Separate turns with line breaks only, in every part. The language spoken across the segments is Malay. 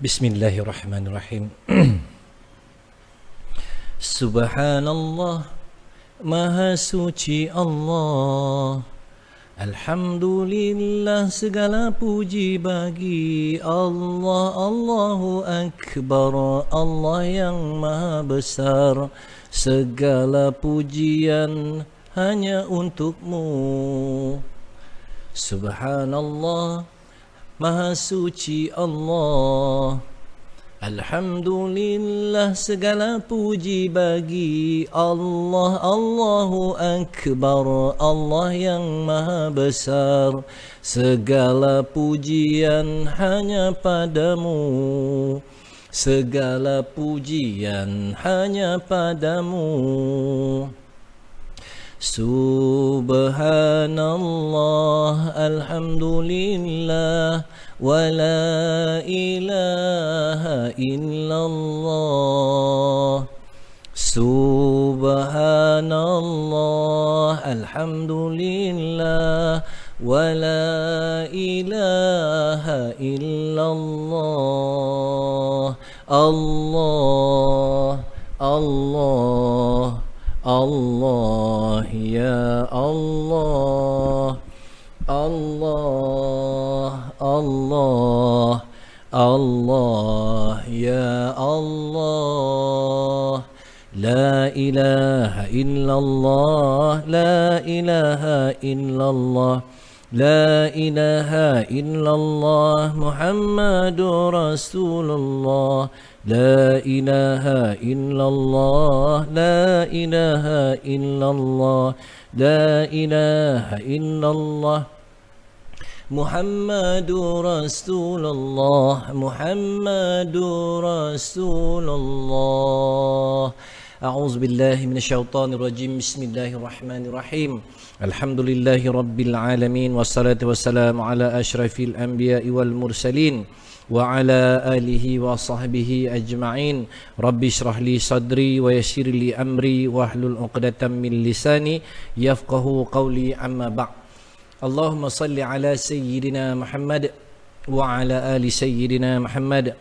Bismillahirrahmanirrahim. Subhanallah, Maha suci Allah. Alhamdulillah, segala puji bagi Allah. Allahu Akbar, Allah yang Maha besar. Segala pujian hanya untukmu. Subhanallah, Maha suci Allah. Alhamdulillah, segala puji bagi Allah. Allahu Akbar, Allah yang Maha besar. Segala pujian hanya padamu. Segala pujian hanya padamu. Subhanallah, alhamdulillah, wa la ilaha illallah. Subhanallah, alhamdulillah, wa la ilaha illallah. Allah, Allah, Allah, ya Allah. Allah, Allah, Allah, ya Allah. La ilaha illallah, la ilaha illallah, la ilaha illallah, Muhammadur Rasulullah. La ilaha illallah, la ilaha illallah, la ilaha illallah, Muhammadur Rasulullah, Muhammadur Rasulullah. A'udzu billahi minasyaitonir rajim. Bismillahirrahmanirrahim. Alhamdulillahi rabbil alamin, wassalatu wassalamu ala asyrafil anbiya'i wal mursalin wa ala alihi wa sahbihi ajma'in. Rabbi shrah li sadri wa yassir li amri wahlul 'uqdatam min lisani yafqahu qawli, amma ba'd. Allahumma salli ala sayyidina Muhammad wa ala ali sayyidina Muhammad.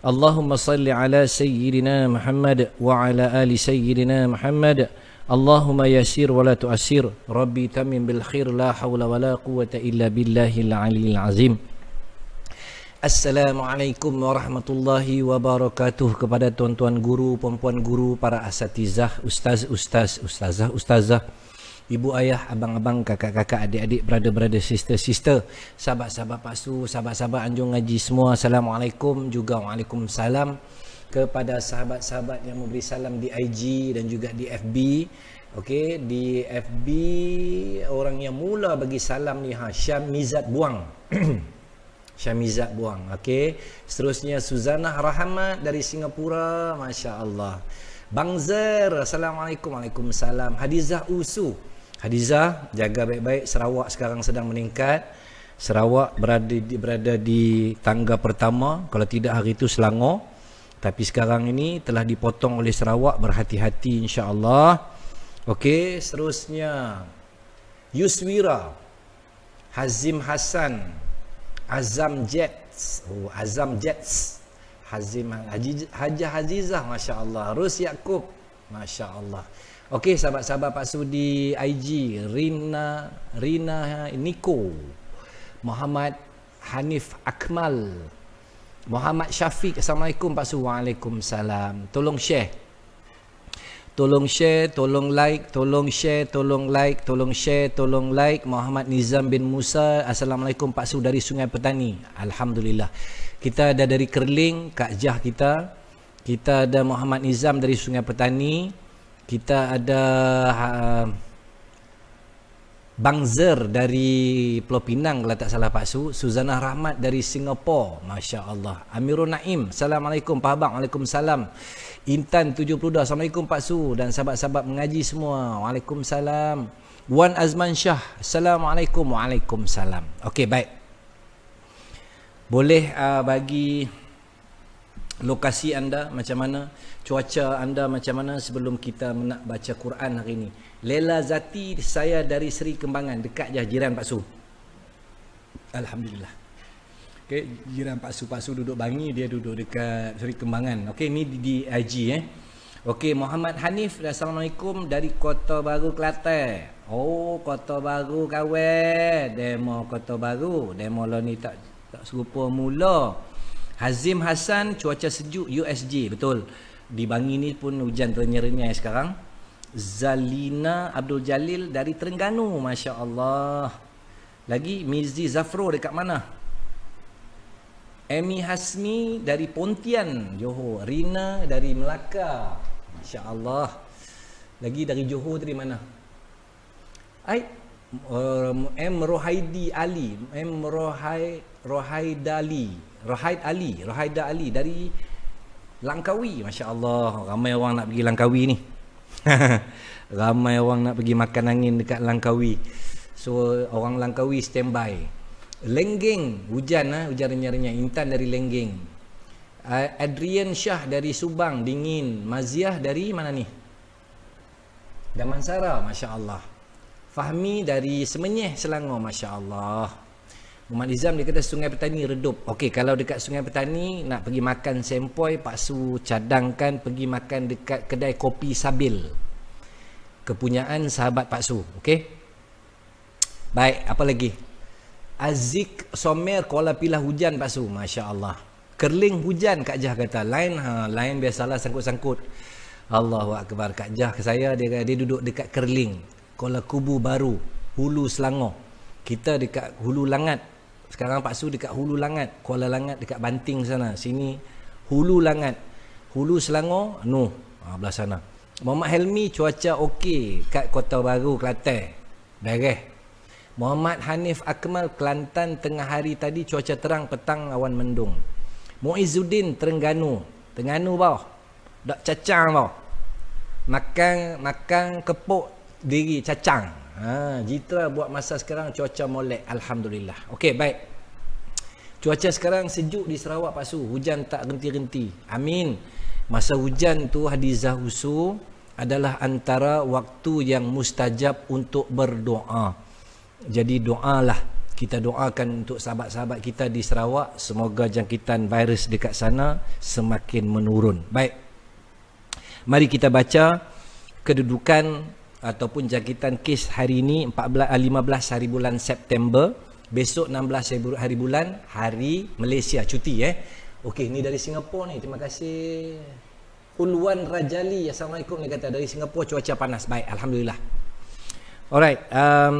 Allahumma salli ala sayyidina Muhammad wa ala ali sayyidina Muhammad. Allahumma yassir wa la tu'assir. Rabbi tamim bil khair, la hawla wa la quwwata illa billahil aliyyil azim. Assalamualaikum warahmatullahi wabarakatuh. Kepada tuan-tuan guru, puan-puan guru, para asatizah, ustaz-ustaz, ustazah-ustazah, ibu ayah, abang-abang, kakak-kakak, adik-adik, brother-brother, sister-sister, sahabat-sahabat Pak Su, sahabat-sahabat Anjung Ngaji semua, Assalamualaikum, juga Waalaikumsalam. Kepada sahabat-sahabat yang memberi salam di IG dan juga di FB. Okey, di FB orang yang mula bagi salam ni Syamizat Buang. Syamizat Buang. Okey. Seterusnya Suzanah Rahmat dari Singapura, masya-Allah. Bang Zer, Assalamualaikum. Waalaikumsalam. Hadizah Usu. Hadizah, jaga baik-baik. Sarawak sekarang sedang meningkat. Sarawak berada di tangga pertama, kalau tidak hari itu Selangor. Tapi sekarang ini telah dipotong oleh Sarawak. Berhati-hati, insya-Allah. Okey, seterusnya Yuswira, Hazim Hassan, Azam Jets, Azam Jets, Hazim Hajah Azizah, masya-Allah. Rus Yakub, masya-Allah. Okey, sahabat-sahabat Pak Su di IG, Rina Niko, Muhammad Hanif Akmal, Muhammad Syafiq. Assalamualaikum Pak Su. Waalaikumsalam. Tolong share, tolong share, tolong like, tolong share, tolong like, tolong share, tolong like. Muhammad Nizam bin Musa, Assalamualaikum Pak Su dari Sungai Petani. Alhamdulillah. Kita ada dari Kerling, Kak Jah kita. Kita ada Muhammad Nizam dari Sungai Petani. Kita ada Bang Zer dari Pulau Pinang, kalau tak salah Pak Su. Suzanah Rahmat dari Singapura, masya Allah. Amirul Naim, Assalamualaikum Pak Abang. Waalaikumsalam. Intan 72, Assalamualaikum Pak Su dan sahabat-sahabat mengaji semua. Waalaikumsalam. Wan Azman Shah, Assalamualaikum. Waalaikumsalam. Okey, baik. Boleh bagi lokasi anda macam mana, cuaca anda macam mana sebelum kita nak baca Quran hari ini. Lela Zati, saya dari Seri Kembangan, dekat je jiran Pak Su. Alhamdulillah. Okay, jiran Pak Su duduk Bangi, dia duduk dekat Seri Kembangan. Okay, ni di IG Okey, Muhammad Hanif, Assalamualaikum dari Kota Baru, Kelantan. Oh, Kota Baru kawan. Demo Kota Baru. Demo lo ni tak serupa mula. Hazim Hassan, cuaca sejuk USG. Betul. Di Bangi ni pun hujan renyai-renyai sekarang. Zalina Abdul Jalil dari Terengganu, masya-Allah. Lagi Mizi Zafro dekat mana? Emi Hasmi dari Pontian, Johor. Rina dari Melaka. Masya-Allah. Lagi dari Johor dari mana? M Rohaidi Ali, Rohaida Ali dari Langkawi. Masya-Allah, ramai orang nak pergi Langkawi ni. Ramai orang nak pergi makan angin dekat Langkawi. So orang Langkawi standby. Lenggeng, hujan renyai-renyai. Intan dari Lenggeng. Adrian Shah dari Subang, dingin. Maziah dari mana ni? Damansara, masya-Allah. Fahmi dari Semenyih, Selangor, masya-Allah. Muhammad Izam dia kata Sungai Petani redup. Okey, kalau dekat Sungai Petani nak pergi makan sempoi, Pak Su cadangkan pergi makan dekat kedai kopi Sabil. Kepunyaan sahabat Pak Su, okey? Baik, apa lagi? Azik Somer Kuala Pilah hujan Pak Su, masya-Allah. Kerling hujan Kak Jah kata. Lain biasalah sangkut-sangkut. Allahu akbar. Kak Jah ke saya dia duduk dekat Kerling, Kuala Kubu Baru, Hulu Selangor. Kita dekat Hulu Langat. Sekarang Pak Su dekat Hulu Langat, Kuala Langat dekat Banting sana. Sini Hulu Langat. Hulu Selangor, belah sana. Muhammad Helmi cuaca okey kat Kota Baru, Kelantan. Beres. Muhammad Hanif Akmal Kelantan tengah hari tadi cuaca terang, petang awan mendung. Muizuddin Terengganu bawah. Dak cacang bawah. Makan kepuk diri cacang. Jitra buat masa sekarang cuaca molek, alhamdulillah. Okey, baik. Cuaca sekarang sejuk di Sarawak Pak Su, hujan tak henti-henti. Amin. Masa hujan tu Hadizah Husu adalah antara waktu yang mustajab untuk berdoa. Jadi doalah, kita doakan untuk sahabat-sahabat kita di Sarawak, semoga jangkitan virus dekat sana semakin menurun. Baik, mari kita baca kedudukan ataupun jangkitan kes hari ini 15 hari bulan September. Besok 16 hari bulan, hari Malaysia cuti Okey, ni dari Singapura ni. Terima kasih Ulwan Rajali, Assalamualaikum, dia kata dari Singapura cuaca panas. Baik, alhamdulillah. Alright,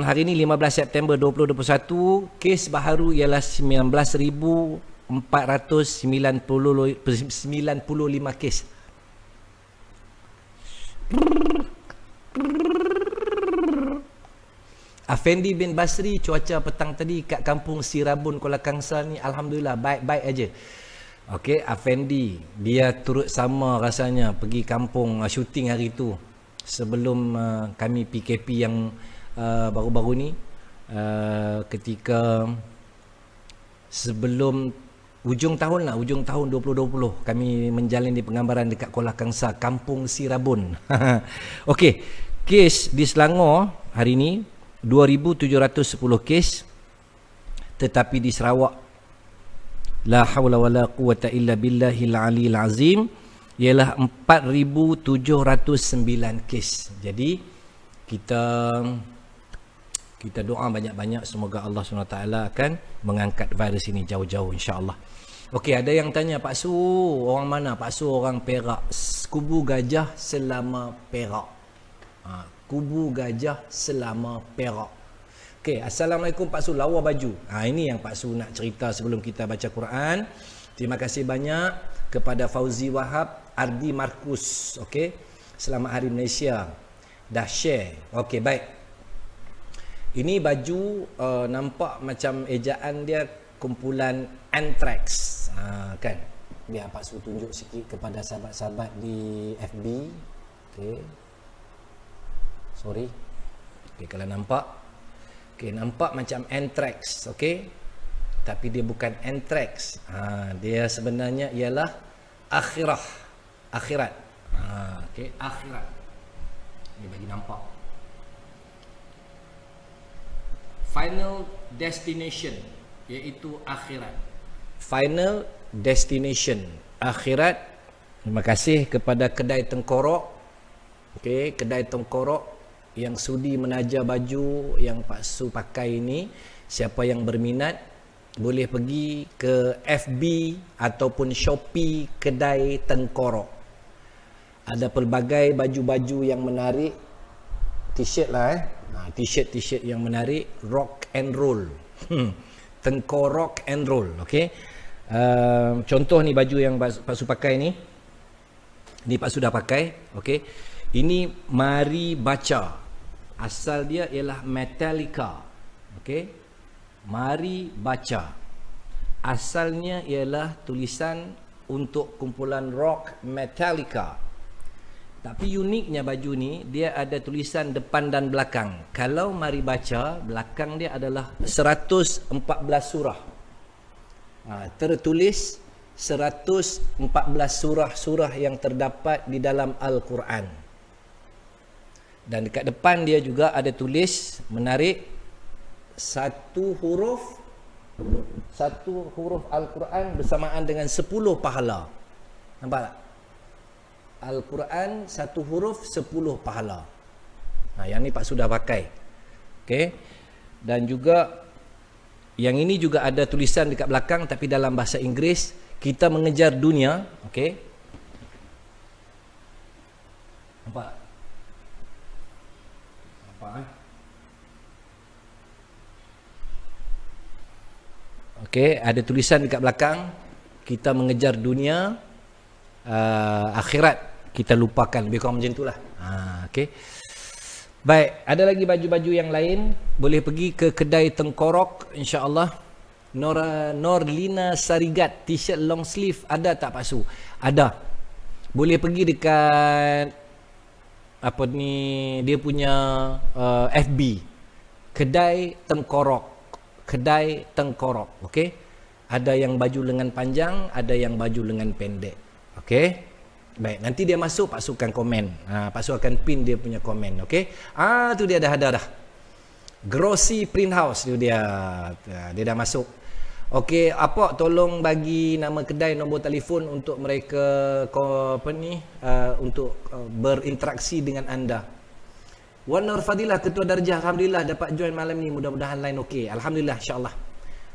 hari ini 15 September 2021, kes baharu ialah 19,495 kes. Afendi bin Basri, cuaca petang tadi kat kampung Sirabun, Kuala Kangsar ni alhamdulillah baik-baik aja. Okey, Afendi dia turut sama rasanya pergi kampung syuting hari tu. Sebelum kami PKP yang baru-baru ni, ketika sebelum hujung tahun 2020 kami menjalani penggambaran dekat Kuala Kangsar, kampung Sirabun. Okey, kes di Selangor hari ni 2,710 kes, tetapi di Sarawak la haula wala quwata illa billahil aliyil azim ialah 4,709 kes. Jadi kita doa banyak-banyak, semoga Allah SWT akan mengangkat virus ini jauh-jauh, insya-Allah. Okey, ada yang tanya, Pak Su orang mana? Pak Su orang Perak. Kubu Gajah Selama Perak. Kubu Gajah Selama Perak. Okey, Assalamualaikum Pak Su, lawa baju. Ini yang Pak Su nak cerita sebelum kita baca Quran. Terima kasih banyak kepada Fauzi Wahab, Ardi Markus, okey. Selamat Hari Malaysia. Dah share. Okey, baik. Ini baju nampak macam ejaan dia kumpulan Anthrax. Kan? Biar Pak Su tunjuk sikit kepada sahabat-sahabat di FB. Okey. Sorry. Okey, kalau nampak. Okey, nampak macam Anthrax, okey. Tapi dia bukan Anthrax. Dia sebenarnya ialah akhirat. Okey, akhirat. Ni bagi nampak. Final destination, iaitu akhirat. Final destination akhirat. Terima kasih kepada kedai tengkorok. Okey, kedai tengkorok yang sudi menaja baju yang Pak Su pakai ini. Siapa yang berminat boleh pergi ke FB ataupun Shopee kedai tengkorok. Ada pelbagai baju-baju yang menarik. T-shirt lah T-shirt yang menarik, rock and roll. Tengkorok and roll. Okey. Contoh ni baju yang Pak Su pakai ni. Ni Pak Su dah pakai. Okey. Ini Mari Baca. Asal dia ialah Metallica. Okey. Mari Baca. Asalnya ialah tulisan untuk kumpulan rock Metallica. Tapi uniknya baju ni, dia ada tulisan depan dan belakang. Kalau Mari Baca, belakang dia adalah 114 surah. Tertulis 114 surah-surah yang terdapat di dalam Al-Quran. Dan dekat depan dia juga ada tulis, menarik, satu huruf Al-Quran bersamaan dengan 10 pahala. Nampak tak? Al-Quran satu huruf 10 pahala. Yang ni Pak sudah pakai. Okey. Dan juga yang ini juga ada tulisan dekat belakang tapi dalam bahasa Inggeris, kita mengejar dunia. Okey. Nampak? Nampak Okey, ada tulisan dekat belakang, kita mengejar dunia, akhirat kita lupakan. Lebih kurang macam itulah. Okey. Baik, ada lagi baju-baju yang lain, boleh pergi ke kedai tengkorok insya-Allah. Norlina Sarigat, t-shirt long sleeve ada tak Pak Su? Ada. Boleh pergi dekat apa ni, dia punya FB, kedai tengkorok. Kedai tengkorok. Okey. Ada yang baju lengan panjang, ada yang baju lengan pendek. Okey. Baik, nanti dia masuk Pak Su akan komen. Pak Su akan pin dia punya komen. Okey. Tu dia dah ada dah. Grossi Print House tu dia. Dia dah masuk. Okey, apa tolong bagi nama kedai, nombor telefon untuk mereka untuk berinteraksi dengan anda. Wan Nur Fadilah, Ketua Darjah, alhamdulillah dapat join malam ni, mudah-mudahan line okey. Alhamdulillah, insya-Allah.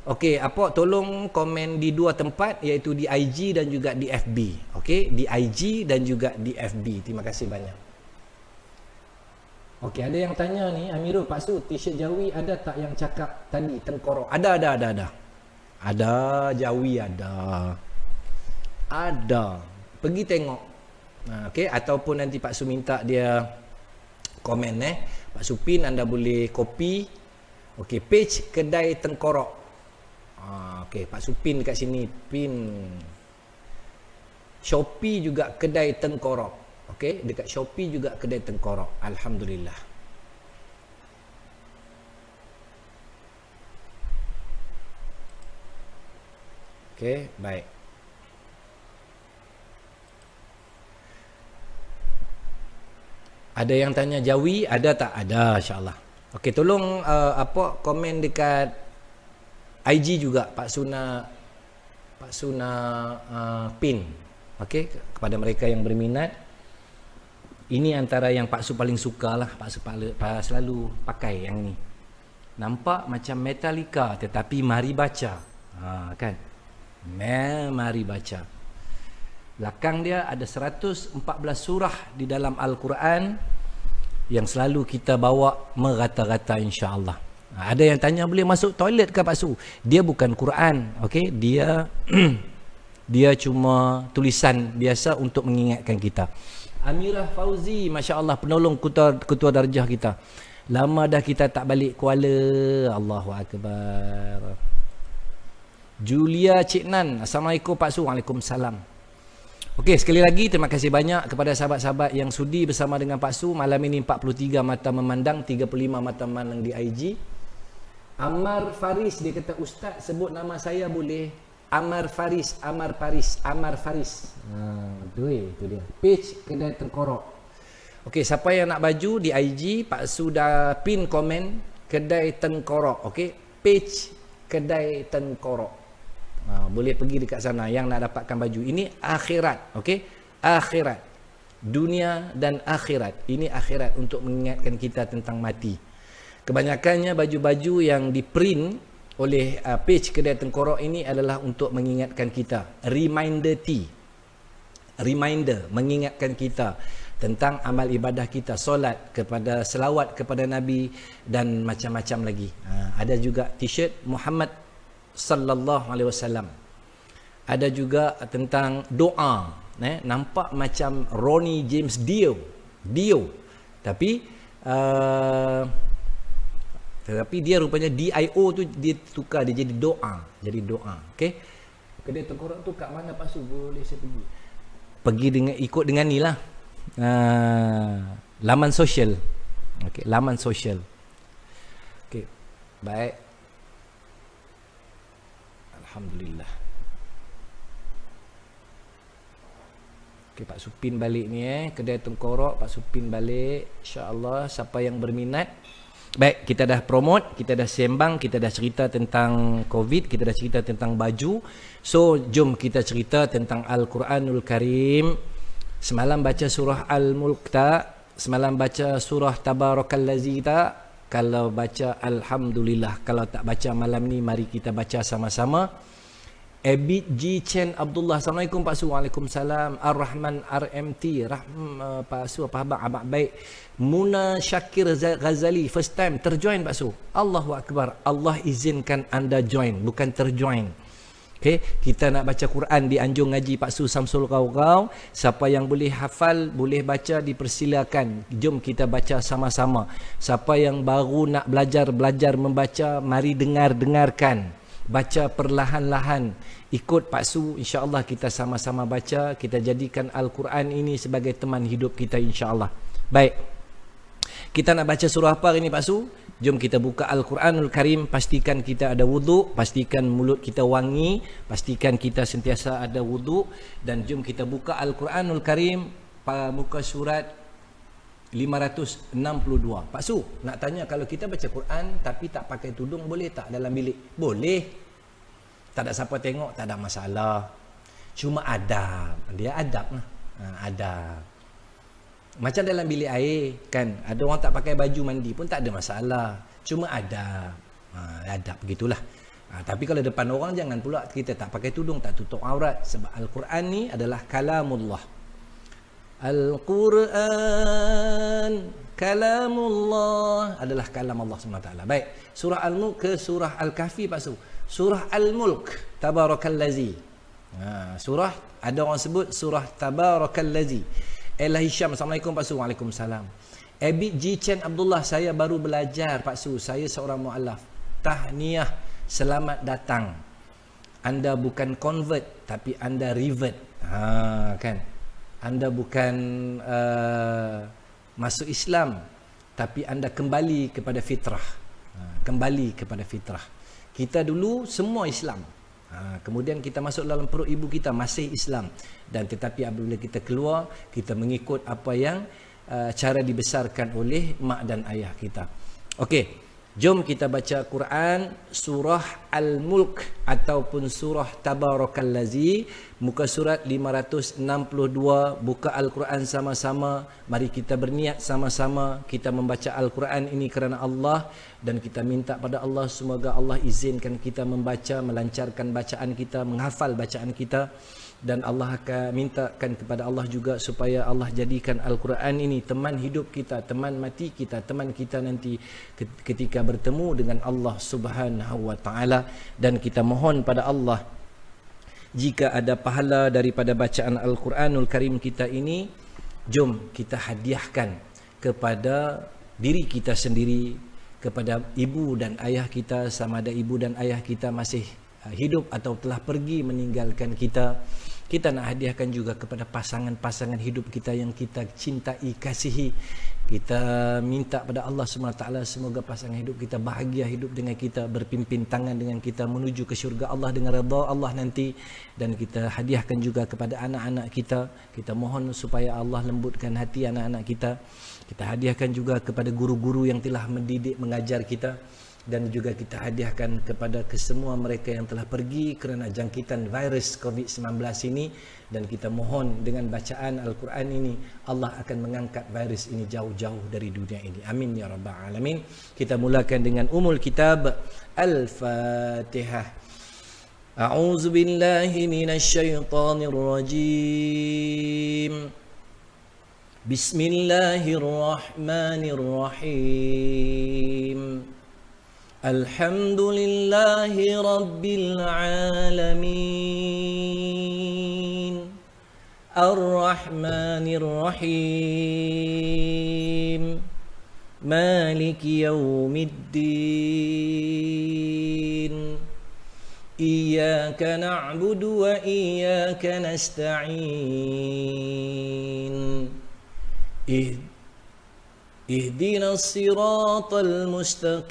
Okey, apa tolong komen di dua tempat, iaitu di IG dan juga di FB. Okey, di IG dan juga di FB. Terima kasih banyak. Okey, ada yang tanya ni, Amirul, Pak Su, t-shirt Jawi ada tak yang cakap tadi tengkorok? Ada. Ada Jawi ada. Pergi tengok. Okey, ataupun nanti Pak Su minta dia komen Pak Supin, anda boleh copy. Okey, page kedai tengkorok. Okey, Pak Supin kat sini pin. Shopee juga kedai tengkorok. Okey, dekat Shopee juga kedai tengkorok. Alhamdulillah. Okey, baik. Ada yang tanya Jawi, ada tak? Ada, insya-Allah. Okey, tolong komen dekat IG juga Pak Suna pin. Okey, kepada mereka yang berminat. Ini antara yang Pak Su paling suka lah. Pak Su selalu pakai yang ni. Nampak macam Metallica tetapi Mari Baca. Kan? Mari Baca. Belakang dia ada 114 surah di dalam Al-Quran yang selalu kita bawa merata-rata insya-Allah. Ada yang tanya boleh masuk toilet ke Pak Su? Dia bukan Quran, okey? Dia cuma tulisan biasa untuk mengingatkan kita. Amirah Fauzi, masya-Allah, penolong ketua darjah kita. Lama dah kita tak balik Kuala. Allahu akbar. Julia Cik Nan, Assalamualaikum Pak Su. Waalaikumsalam. Okey, sekali lagi terima kasih banyak kepada sahabat-sahabat yang sudi bersama dengan Pak Su. Malam ini 43 mata memandang, 35 mata memandang di IG. Amar Faris, dia kata, Ustaz sebut nama saya boleh? Amar Faris. Itu dia. Page kedai tengkorok. Okey, siapa yang nak baju di IG, Pak Su dah pin komen kedai tengkorok. Okey, page kedai tengkorok. Boleh pergi dekat sana yang nak dapatkan baju. Ini akhirat, okey? Akhirat. Dunia dan akhirat. Ini akhirat untuk mengingatkan kita tentang mati. Kebanyakannya baju-baju yang diprint oleh page Kedai Tengkorak ini adalah untuk mengingatkan kita. Reminder tea. Reminder, mengingatkan kita tentang amal ibadah kita, solat, kepada selawat kepada Nabi dan macam-macam lagi. Ada juga t-shirt Muhammad sallallahu alaihi wasallam. Ada juga tentang doa, nampak macam Ronnie James Dio, tapi dia rupanya DIO tu dia tukar, dia jadi doa, okey. Kedai Tengkorak tu kat mana Pak Su? Boleh saya pergi dengan ikut dengan ni lah, laman sosial, okey, laman sosial, okey, baik. Alhamdulillah. Okey, Pak Supin balik ni Kedai Tengkorak, Pak Supin balik, insya-Allah. Siapa yang berminat. Baik, kita dah promote, kita dah sembang, kita dah cerita tentang COVID, kita dah cerita tentang baju. So, jom kita cerita tentang Al-Quranul Karim. Semalam baca surah Al-Mulk tak? Semalam baca surah Tabarakallazi tak? Kalau baca Alhamdulillah. Kalau tak baca malam ni, mari kita baca sama-sama. Abid G. Chen Abdullah. Assalamualaikum Pak Su. Waalaikumsalam. Ar-Rahman RMT. Pak Su, apa khabar? Abang baik. Muna Syakir Ghazali. First time terjoin Pak Su. Allahu Akbar. Allah izinkan anda join, bukan terjoin. Okay, kita nak baca Quran di Anjung Ngaji Pak Su Samsul Kau. Siapa yang boleh hafal, boleh baca, dipersilakan. Jom kita baca sama-sama. Siapa yang baru nak belajar membaca, mari dengarkan. Baca perlahan-lahan, ikut Pak Su, insya-Allah kita sama-sama baca, kita jadikan Al-Quran ini sebagai teman hidup kita, insya-Allah. Baik, kita nak baca surah apa hari ini Pak Su? Jom kita buka Al-Quranul Karim. Pastikan kita ada wuduk, pastikan mulut kita wangi, pastikan kita sentiasa ada wuduk. Dan jom kita buka Al-Quranul Karim pada muka surat 562. Pak Su, nak tanya, kalau kita baca Quran tapi tak pakai tudung, boleh tak dalam bilik? Boleh. Tak ada siapa tengok, tak ada masalah. Cuma adab. Dia adab lah. Adab. Macam dalam bilik air kan, ada orang tak pakai baju mandi pun tak ada masalah. Cuma adab. Adab begitulah. Tapi kalau depan orang jangan pula kita tak pakai tudung, tak tutup aurat. Sebab Al-Quran ni adalah kalamullah. Al-Quran kalamullah, adalah kalam Allah SWT. Baik, surah Al-Mulk ke surah Al-Kahfi Pak Su. Surah Al-Mulk, Tabarakallazi. Surah, ada orang sebut surah Tabarakallazi. Ella Hisham, Assalamualaikum Pak Su. Waalaikumsalam. Abid G. Chen Abdullah, saya baru belajar Pak Su, saya seorang mu'alaf. Tahniah, selamat datang. Anda bukan convert, tapi anda revert. Kan? Anda bukan masuk Islam, tapi anda kembali kepada fitrah. Kembali kepada fitrah. Kita dulu semua Islam. Kemudian kita masuk dalam perut ibu kita masih Islam. Dan tetapi apabila kita keluar, kita mengikut apa yang cara dibesarkan oleh mak dan ayah kita. Okey. Jom kita baca Quran surah Al-Mulk ataupun surah Tabarakallazi, muka surat 562. Buka Al-Quran sama-sama. Mari kita berniat sama-sama kita membaca Al-Quran ini kerana Allah, dan kita minta pada Allah semoga Allah izinkan kita membaca, melancarkan bacaan kita, menghafal bacaan kita. Dan Allah akan mintakan kepada Allah juga supaya Allah jadikan Al-Quran ini teman hidup kita, teman mati kita, teman kita nanti ketika bertemu dengan Allah Subhanahu wa taala. Dan kita mohon pada Allah, jika ada pahala daripada bacaan Al-Quranul Karim kita ini, jom kita hadiahkan kepada diri kita sendiri, kepada ibu dan ayah kita, sama ada ibu dan ayah kita masih hidup atau telah pergi meninggalkan kita. Kita nak hadiahkan juga kepada pasangan-pasangan hidup kita yang kita cintai, kasihi. Kita minta pada Allah SWT semoga pasangan hidup kita bahagia hidup dengan kita, berpimpin tangan dengan kita menuju ke syurga Allah dengan redha Allah nanti. Dan kita hadiahkan juga kepada anak-anak kita. Kita mohon supaya Allah lembutkan hati anak-anak kita. Kita hadiahkan juga kepada guru-guru yang telah mendidik, mengajar kita. dan juga kita hadiahkan kepada kesemua mereka yang telah pergi kerana jangkitan virus COVID-19 ini, dan kita mohon dengan bacaan Al-Quran ini Allah akan mengangkat virus ini jauh-jauh dari dunia ini. Amin ya rabbal alamin. Kita mulakan dengan umul kitab. Al-Fatihah. A'udzu billahi minasy syaithanir rajim. Bismillahirrahmanirrahim. Alhamdulillahi rabbil alamin. Ar-Rahmanir Rahim. Maliki yaumiddin. Iyyaka na'budu wa iyyaka nasta'in. Ihdinas siratal mustaqim.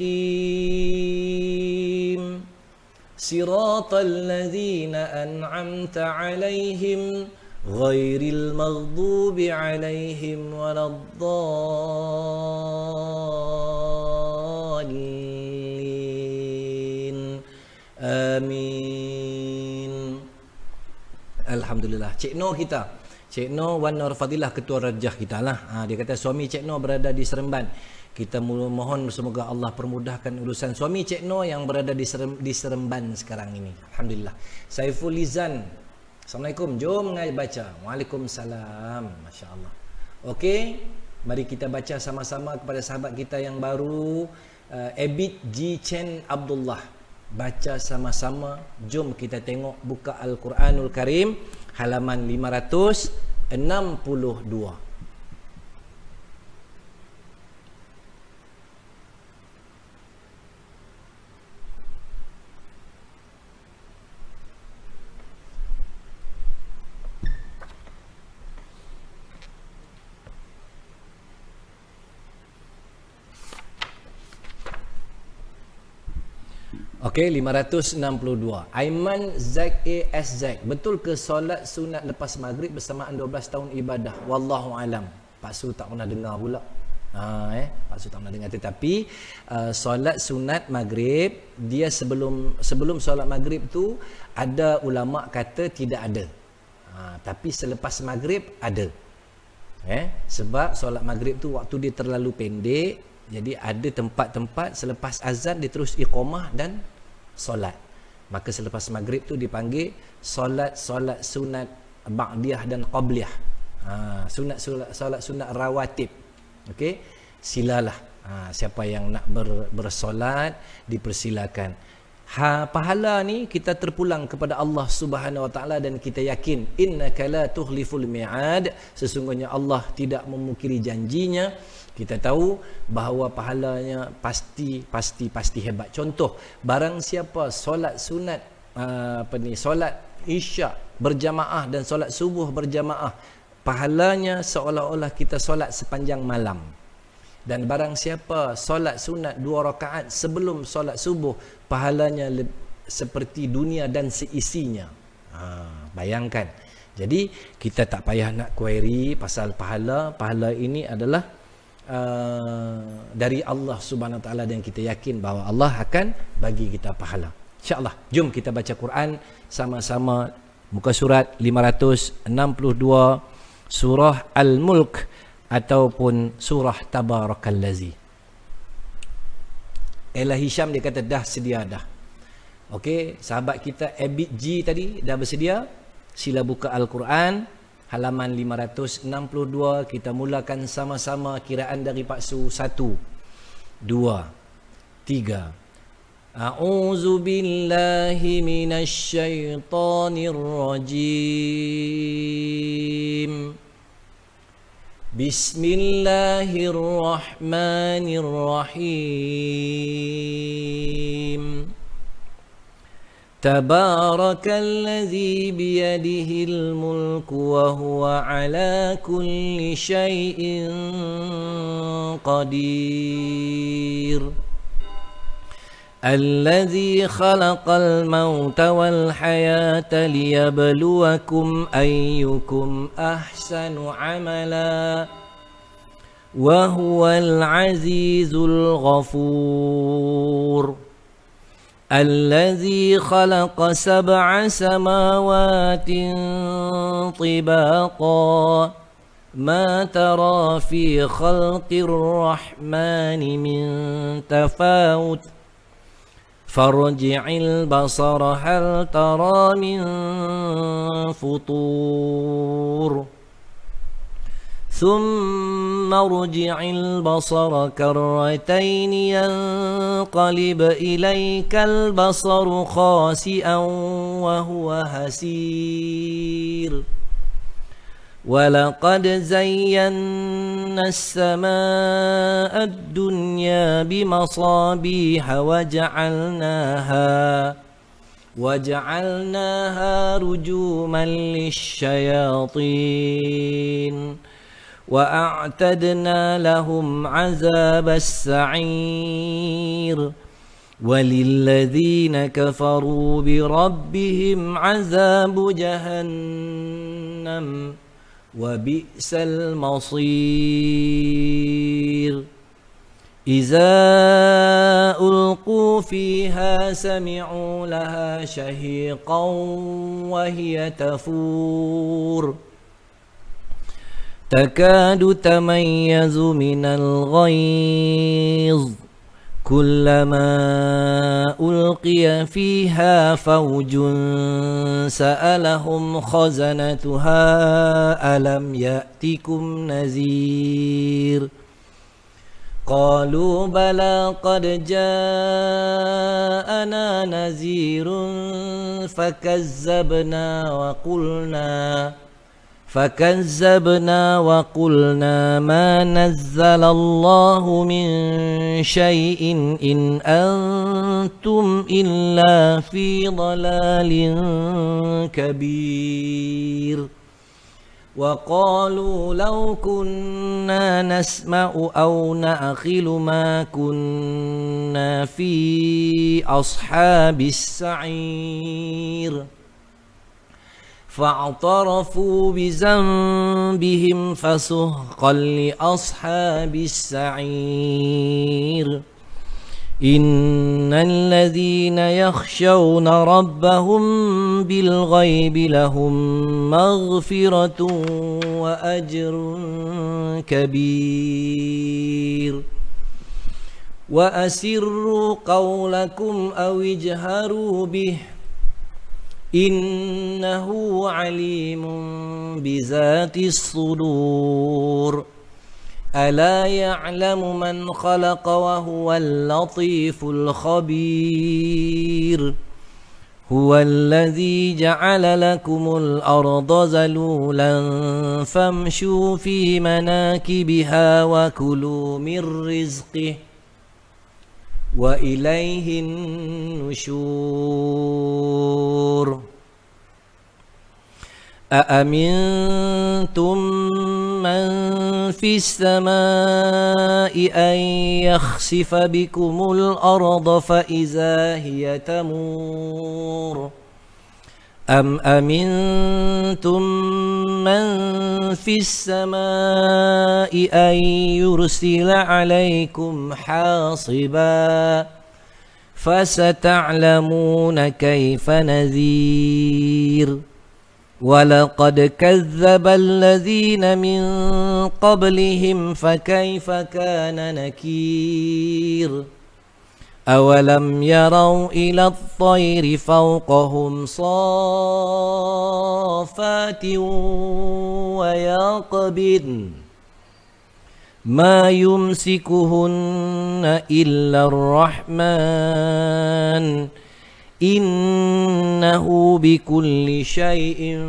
Siratal ladzina an'amta 'alaihim ghairil maghdubi 'alaihim waladdallin. Amin. Alhamdulillah. Cik Noh kita, Cik Noh Wan Nur Fadilah, Ketua Rajah kita lah. Dia kata suami Cik Noh berada di Seremban. Kita mohon semoga Allah permudahkan urusan suami Cik Noh yang berada di Seremban sekarang ini. Alhamdulillah. Saiful Lizan, Assalamualaikum. Jom baca. Waalaikumsalam. Masya Allah. Okey, mari kita baca sama-sama kepada sahabat kita yang baru, Abid G. Chen Abdullah. Baca sama-sama. Jom kita tengok buka Al-Quranul Karim halaman 562. Okey, 562. Aiman Zack AS Zack. Betul ke solat sunat lepas maghrib bersamaan 12 tahun ibadah? Wallahu alam. Pak Su tak pernah dengar pula. Pak Su tak pernah dengar. Tetapi solat sunat maghrib, dia sebelum solat maghrib tu ada ulama kata tidak ada. Tapi selepas maghrib ada. Sebab solat maghrib tu waktu dia terlalu pendek. Jadi ada tempat-tempat selepas azan dia terus iqamah dan solat. Maka selepas maghrib tu dipanggil solat sunat ba'diyah dan qabliyah. Solat sunat rawatib. Okey, silalah. Siapa yang nak bersolat dipersilakan. Pahala ni kita terpulang kepada Allah Subhanahu Wa Taala, dan kita yakin innaka la tukhliful mi'ad, sesungguhnya Allah tidak memungkiri janjinya. Kita tahu bahawa pahalanya pasti hebat. Contoh, barang siapa solat sunat solat isyak berjamaah dan solat subuh berjamaah, pahalanya seolah-olah kita solat sepanjang malam. Dan barang siapa solat sunat 2 rakaat sebelum solat subuh, pahalanya seperti dunia dan seisinya. Bayangkan. Jadi kita tak payah nak query pasal pahala. Pahala ini adalah dari Allah Subhanahu Wa Taala, dan kita yakin bahawa Allah akan bagi kita pahala. InsyaAllah. Jom kita baca Quran sama-sama. Muka surat 562, surah Al-Mulk ataupun surah Tabarakallazi. Ella Hisham dia kata dah sedia dah. Okey, sahabat kita Abid G tadi dah bersedia. Sila buka Al-Quran halaman 562. Kita mulakan sama-sama kiraan dari Pak Su. 1, 2, 3. A'udzu billahi minasy syaithanir rajim. Bismillahirrahmanirrahim. Tabarakalladzi biyadihil mulku wa huwa ala kulli syai'in qadir. Alladzi khalaqal mauta wal hayata liyabluwakum ayyukum ahsanu amala وهو العزيز الغفور الذي خلق 7 سماوات طباقا ما ترى في خلق الرحمن من تفاوت فارجع البصر هل ترى من فطور ثم ارجع البصر كرتين ينقلب إليك البصر خاسئا وهو هسير ولقد زينا السماء الدنيا بمصابيح وجعلناها رجوما للشياطين وأعتدنا لهم عذاب السعير وللذين كفروا بربهم عذاب جهنم وبئس المصير إذا ألقوا فيها سمعوا لها شهيقا وهي تفور تكاد تميز من الغيظ كلما ألقي فيها فوج سألهم خزنتها ألم يأتكم نذير قالوا بلى قد جاءنا نذير فكذبنا وقلنا ما نزل الله من شيء إن أنتم إلا في ضلال كبير وقالوا لو كنا نسمع أو نعقل ما كنا في أصحاب السعير فاعترفوا بذنبهم فسحقا لأصحاب السعير إن الذين يخشون ربهم بالغيب لهم مغفرة وأجر كبير وأسروا قولكم أو اجهروا به إنه عليم بذات الصدور ألا يعلم من خلق وهو اللطيف الخبير هو الذي جعل لكم الأرض ذلولا فامشوا في مناكبها وكلوا من رزقه وإليه النشور أأمنتم من في السماء أن يخسف بكم الأرض فإذا هي تمور أم أمنتم من في السماء أن يرسل عليكم حاصبا فستعلمون كيف نذير ولقد كذب الذين من قبلهم فكيف كان نكير أولم يروا إلى الطير فوقهم صافات ويقبضن ما يمسكهن إلا الرحمن إنه بكل شيء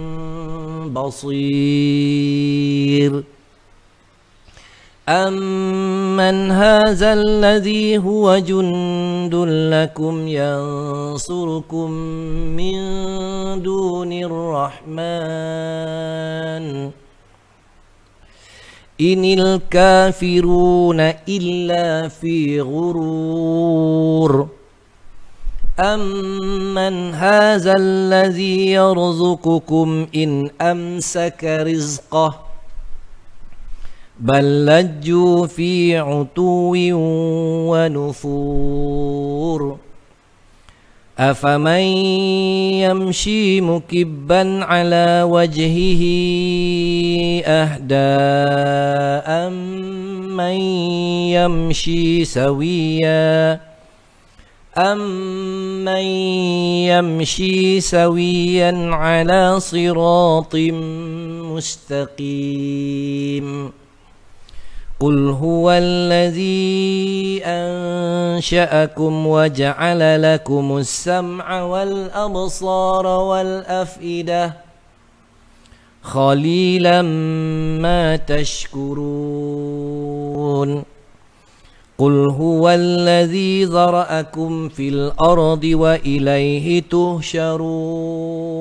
بصير أمن هذا الذي هو جند لكم ينصركم من دون الرحمن إن الكافرون إلا في غرور أمن هذا الذي يرزقكم إن أمسك رزقه بل لجوا في عتو ونفور أفمن يمشي مكبا على وجهه أهدى أمن يمشي سويا على صراط مستقيم قل هو الذي أنشأكم وجعل لكم السمع والأبصار والأفئدة قليلا ما تشكرون قل هو الذي ذرأكم في الأرض وإليه تهشرون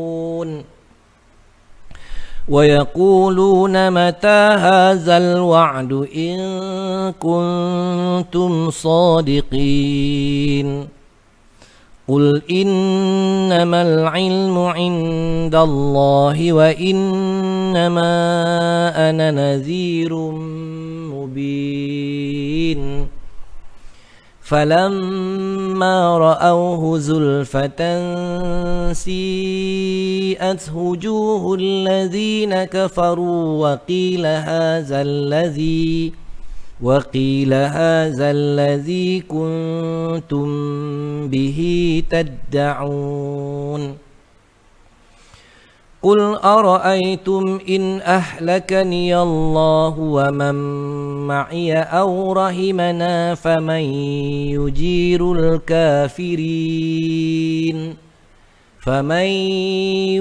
ويقولون متى هذا الوعد إن كنتم صادقين قل إنما العلم عند الله وإنما أنا نذير مبين فلما رأوه زلفة سيئت وجوه الذين كفروا وقيل هذا الذي كنتم به تدعون قل أرأيتم إن أهلكني الله ومن معي أو رحمنا فمن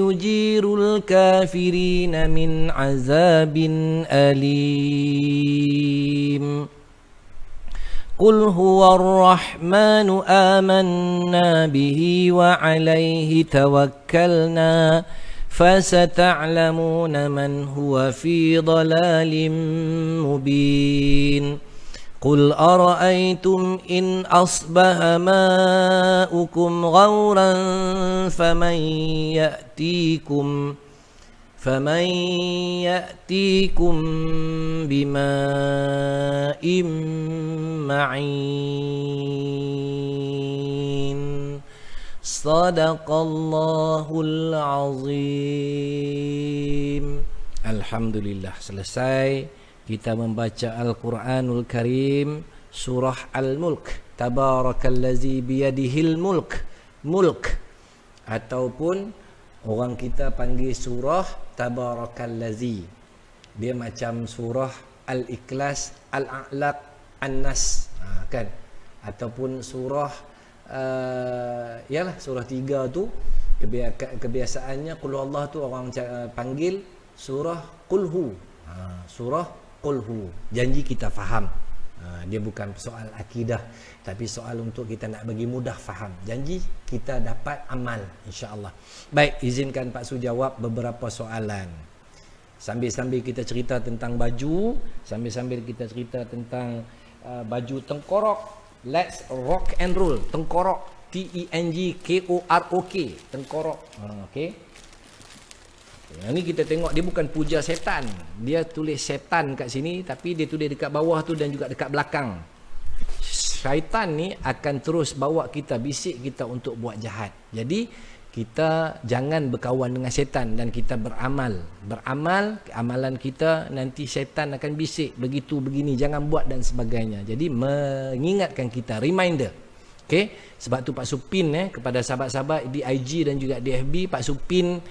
يجير الكافرين من عذاب أليم قل هو الرحمن آمنا به وعليه توكلنا فستعلمون من هو في ضلال مبين قل أرأيتم إن أصبح ماؤكم غورا فمن يأتيكم بماء معين Sadaqallahul azim. Alhamdulillah, selesai kita membaca Al-Quranul Karim, surah Al-Mulk. Tabarakallazi biyadihil mulk. Mulk ataupun orang kita panggil surah Tabarakallazi. Dia macam surah Al-Ikhlas, Al-A'laq, An-Nas, kan? Ataupun surah yalah surah 3 tu kebiasaannya qul Allah tu orang panggil surah qulhu. Surah qulhu. Janji kita faham. Dia bukan soal akidah, tapi soal untuk kita nak bagi mudah faham. Janji kita dapat amal insya-Allah. Baik, izinkan Pak Su jawab beberapa soalan. Sambil-sambil kita cerita tentang baju, sambil-sambil kita cerita tentang baju tengkorok. Let's rock and roll. Tengkorok, TENGKOROK, tengkorok. Okey. Yang ni kita tengok dia bukan puja setan. Dia tulis setan kat sini, tapi dia tulis dekat bawah tu dan juga dekat belakang. Syaitan ni akan terus bawa kita, bisik kita untuk buat jahat. Jadi kita jangan berkawan dengan setan dan kita beramal. Beramal, amalan kita nanti setan akan bisik begitu begini, jangan buat dan sebagainya. Jadi mengingatkan kita, reminder. Okey, sebab tu Pak Supin kepada sahabat-sahabat di IG dan juga di FB, Pak Supin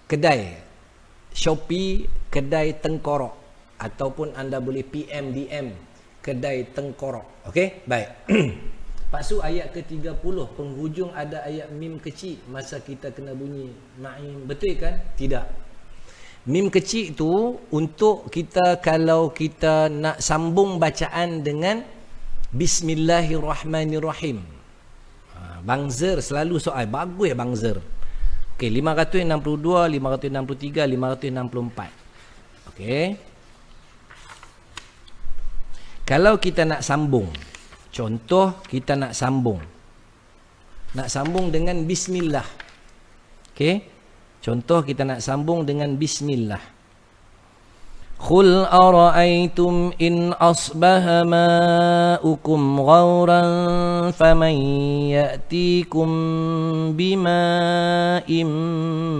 kedai Shopee kedai tengkorok, ataupun anda boleh PM DM kedai tengkorok. Okey, baik. Pak Su, ayat ke-30 penghujung ada ayat mim kecil masa kita kena bunyi ma'in, betul kan? Tidak. Mim kecil tu untuk kita kalau kita nak sambung bacaan dengan Bismillahirrahmanirrahim. Bang Zer selalu soal, bagus Bang Zer. Okey, 562, 563, 564. Okey. Kalau kita nak sambung, contoh kita nak sambung dengan bismillah. Okey. Contoh kita nak sambung dengan bismillah. Qul ara'aytum in asbaha ma'ukum ghauran faman ya'tikum bima'in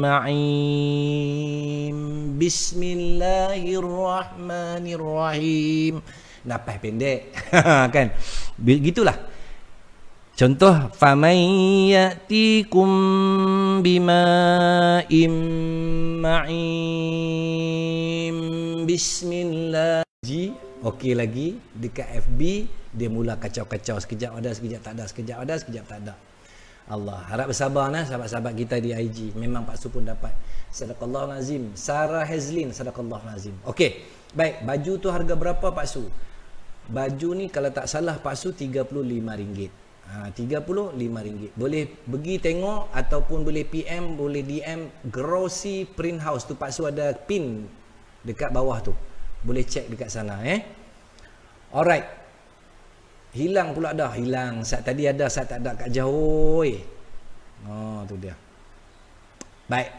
ma'in. Bismillahirrahmanirrahim. Napas pendek. Kan? Begitulah. Contoh, faman ya'tikum bima'in ma'in. Bismillah. Okey lagi dekat FB dia mula kacau-kacau, sekejap ada, sekejap tak ada, sekejap ada, sekejap tak ada. Allah harap bersabar nah sahabat-sahabat kita di IG. Memang Pak Su pun dapat. Sadaqallahul azim. Sarah Hazlin, sadaqallahul azim. Okey. Baik, baju tu harga berapa Pak Su? Baju ni kalau tak salah Pak Su RM35. RM35. Boleh pergi tengok ataupun boleh PM, boleh DM Grossi Print House tu. Pak Su ada pin dekat bawah tu. Boleh cek dekat sana Alright. Hilang pula dah. Hilang. Saat tadi ada, saat tak ada kat jauh. Oh, tu dia. Baik.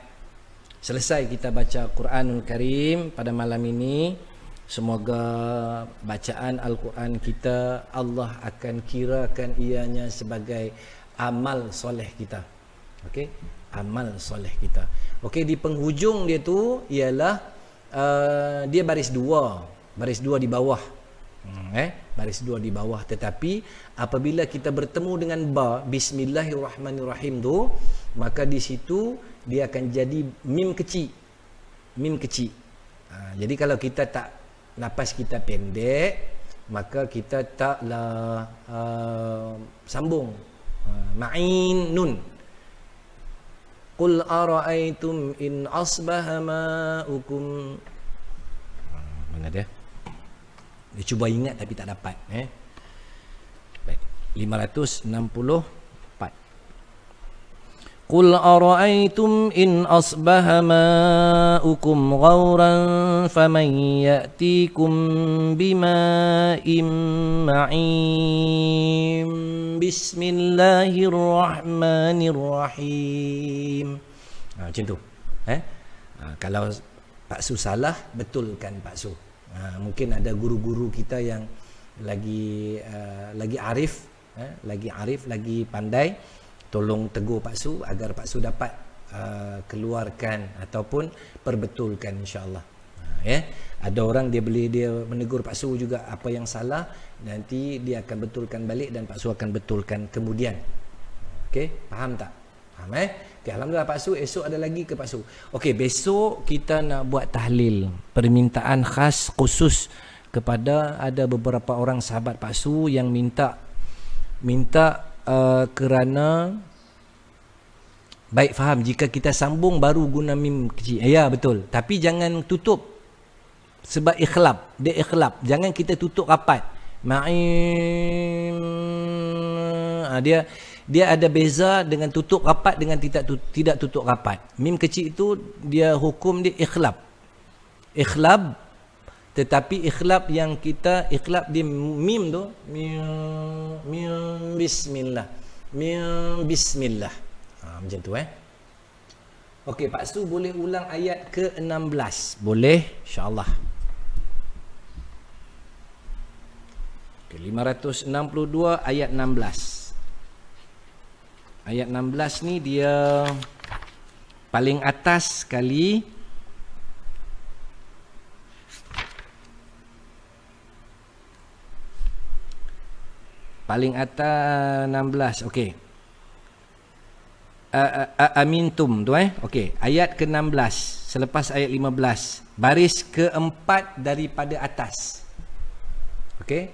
Selesai kita baca Quranul Karim pada malam ini. Semoga bacaan Al-Quran kita Allah akan kirakan ianya sebagai amal soleh kita. Okey, amal soleh kita. Okey, di penghujung dia tu ialah dia baris dua di bawah. Baris dua di bawah. Tetapi apabila kita bertemu dengan ba, Bismillahirrahmanirrahim tu, maka di situ dia akan jadi mim kecil. Mim kecil. Jadi kalau kita tak, napas kita pendek, maka kita taklah sambung ma'in nun. Qul ara'aytum in asbaha ma'ukum. Mana dia? Dia cuba ingat tapi tak dapat. Baik, 564. Qul ara'aytum in asbaha ma'ukum ghauran faman ya'tikum bima'in ma'in. Bismillahirrahmanirrahim. Macam tu. Kalau Pak Su salah, betulkan Pak Su. Mungkin ada guru-guru kita yang lagi arif, lagi pandai. Tolong tegur Pak Su agar Pak Su dapat keluarkan ataupun perbetulkan, insya-Allah. Ada orang dia menegur Pak Su juga apa yang salah, nanti dia akan betulkan balik dan Pak Su akan betulkan kemudian. Okey, faham tak? Faham Okey, alhamdulillah Pak Su. Esok ada lagi ke Pak Su? Okey, besok kita nak buat tahlil, permintaan khas khusus kepada ada beberapa orang sahabat Pak Su yang minta kerana baik faham jika kita sambung baru guna mim kecil. Ya betul, tapi jangan tutup sebab ikhlab, dia ikhlab. Jangan kita tutup rapat. Ma'in, dia ada beza dengan tutup rapat dengan tidak tutup rapat. Mim kecil itu dia hukum dia ikhlab. Tetapi ikhlab yang kita ikhlab di mim tu, mim bismillah. Macam tu Okey, Pak Su boleh ulang ayat ke-16? Boleh, insya-Allah. Okey, 562 ayat 16. Ayat 16 ni dia paling atas sekali. Paling atas 16. Okey. Amintum tu Okey, ayat ke-16 selepas ayat 15, baris keempat daripada atas. Okey.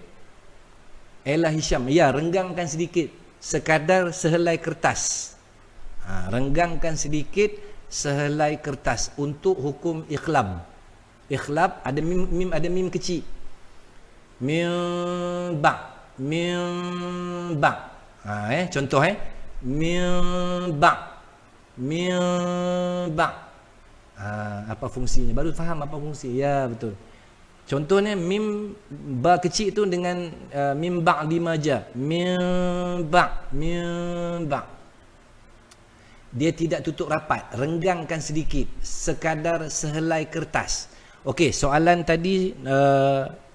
Ella Hisham, ya, renggangkan sedikit sekadar sehelai kertas. Renggangkan sedikit sehelai kertas untuk hukum ikhlab. Ikhlab ada mim ada mim kecil. Mim ba. Contoh mimba. Apa fungsinya? Baru faham apa fungsi. Ya betul. Contohnya mim ba kecil tu dengan mim ba dimaja. Mimba. Dia tidak tutup rapat, renggangkan sedikit sekadar sehelai kertas Okey, soalan tadi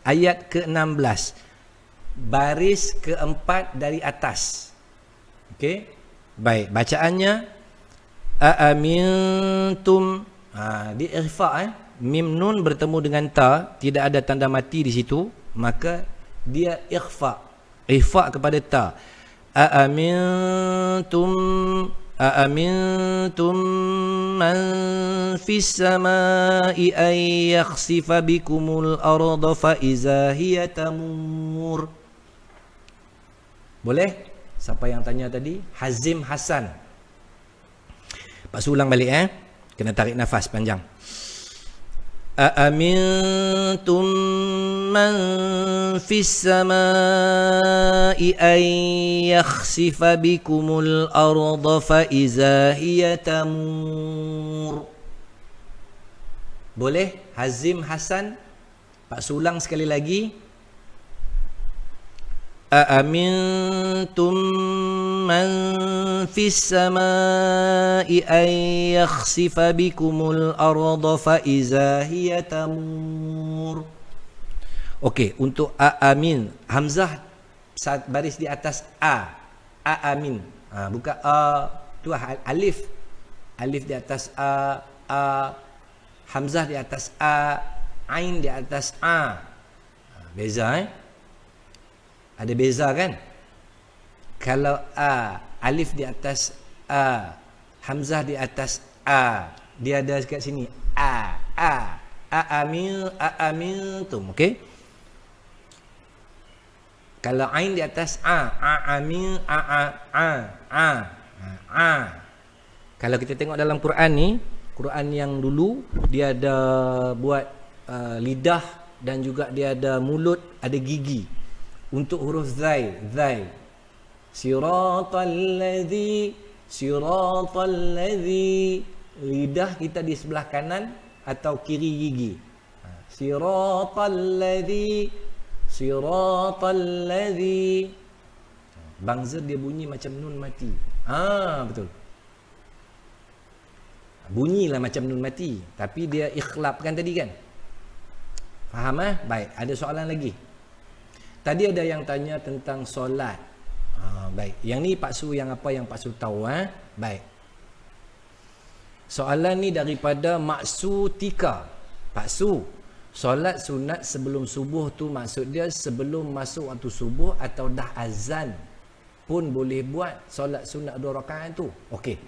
ayat ke-16. Baris keempat dari atas. Okey. Baik, bacaannya aamintum. Di ikhfa mim nun bertemu dengan ta, tidak ada tanda mati di situ, maka dia ikhfa. Ikhfa kepada ta. Aamintum man fis samai ay yakhsifa bikumul arda fa iza hiya tamur. Boleh? Siapa yang tanya tadi? Hazim Hasan. Pak ulang balik kena tarik nafas panjang. Aamintum man fis samai ay yakhsifa bikumul arda fa iza hiya tamur. Boleh? Hazim Hasan. Pak ulang sekali lagi. Aamintum man fis samai ay yakhsifa bikumul arda fa iza hiya tamur. Okey, untuk aamin, hamzah baris di atas aamin. Bukan tu alif. Alif di atas hamzah di atas ain di atas Beza Ada beza kan? Kalau alif di atas hamzah di atas dia ada dekat sini aamintum. Okey. Kalau ain di atas aamin Kalau kita tengok dalam Quran ni, Quran yang dulu dia ada buat lidah dan juga dia ada mulut, ada gigi. Untuk huruf zai, siratal ladzi, lidah kita di sebelah kanan atau kiri gigi. Siratal ladzi. Bangsa dia bunyi macam nun mati. Betul. Bunyilah macam nun mati, tapi dia ikhlabkan tadi kan. Faham Baik, ada soalan lagi. Tadi ada yang tanya tentang solat. Baik. Yang ni Pak Su yang apa yang Pak Su tahu Baik. Soalan ni daripada Maksu Tika. Pak Su, solat sunat sebelum subuh tu maksud dia sebelum masuk waktu subuh atau dah azan pun boleh buat solat sunat 2 rakaat tu? Okey.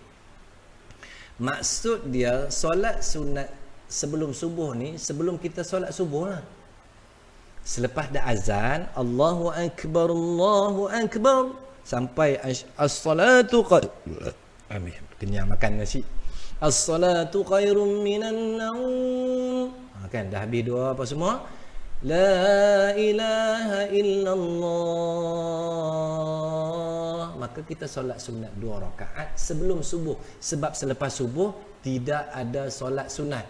Maksud dia solat sunat sebelum subuh ni sebelum kita solat subuh lah. Selepas dah azan, Allahu Akbar sampai as-salatu amin, kenyang makan nasi. As-salatu khairum minan naum. Kan dah habis doa apa semua. La ilaha illallah. Maka kita solat sunat 2 rakaat sebelum subuh. Sebab selepas subuh tidak ada solat sunat.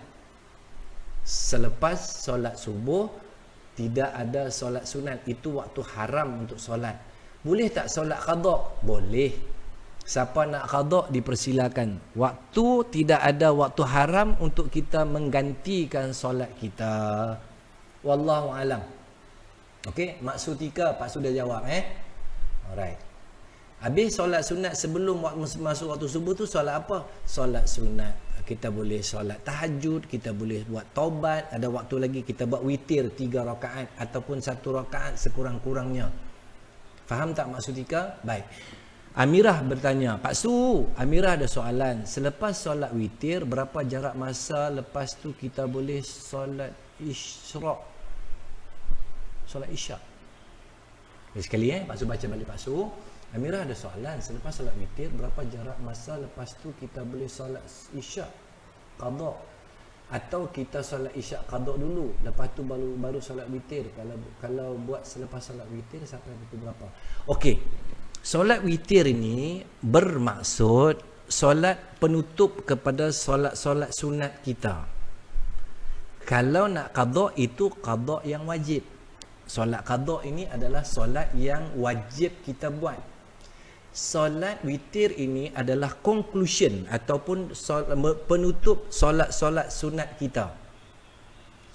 Selepas solat subuh tidak ada solat sunat. Itu waktu haram untuk solat. Boleh tak solat qada? Boleh. Siapa nak qada dipersilakan. Waktu tidak ada waktu haram untuk kita menggantikan solat kita. Wallahu alam. Okey, maksud Tika Pak sudah jawab Alright. Habis solat sunat sebelum masuk waktu subuh tu solat apa? Solat sunat. Kita boleh solat tahajud, kita boleh buat taubat, ada waktu lagi kita buat witir 3 rakaat ataupun 1 rakaat sekurang-kurangnya. Faham tak maksud Tika? Baik. Amirah bertanya, Pak Su, Amirah ada soalan. Selepas solat witir, berapa jarak masa lepas tu kita boleh solat isyraq? Solat isyak. Sekali Pak Su baca balik Pak Su. Amirah ada soalan, selepas solat witir berapa jarak masa lepas tu kita boleh solat isyak qada, atau kita solat isyak qada dulu lepas tu baru solat witir? Kalau buat selepas solat witir sampai pukul berapa? Okey, solat witir ini bermaksud solat penutup kepada solat-solat sunat kita. Kalau nak qada, itu qada yang wajib. Solat qada ini adalah solat yang wajib kita buat. Solat witir ini adalah conclusion ataupun penutup solat-solat sunat kita.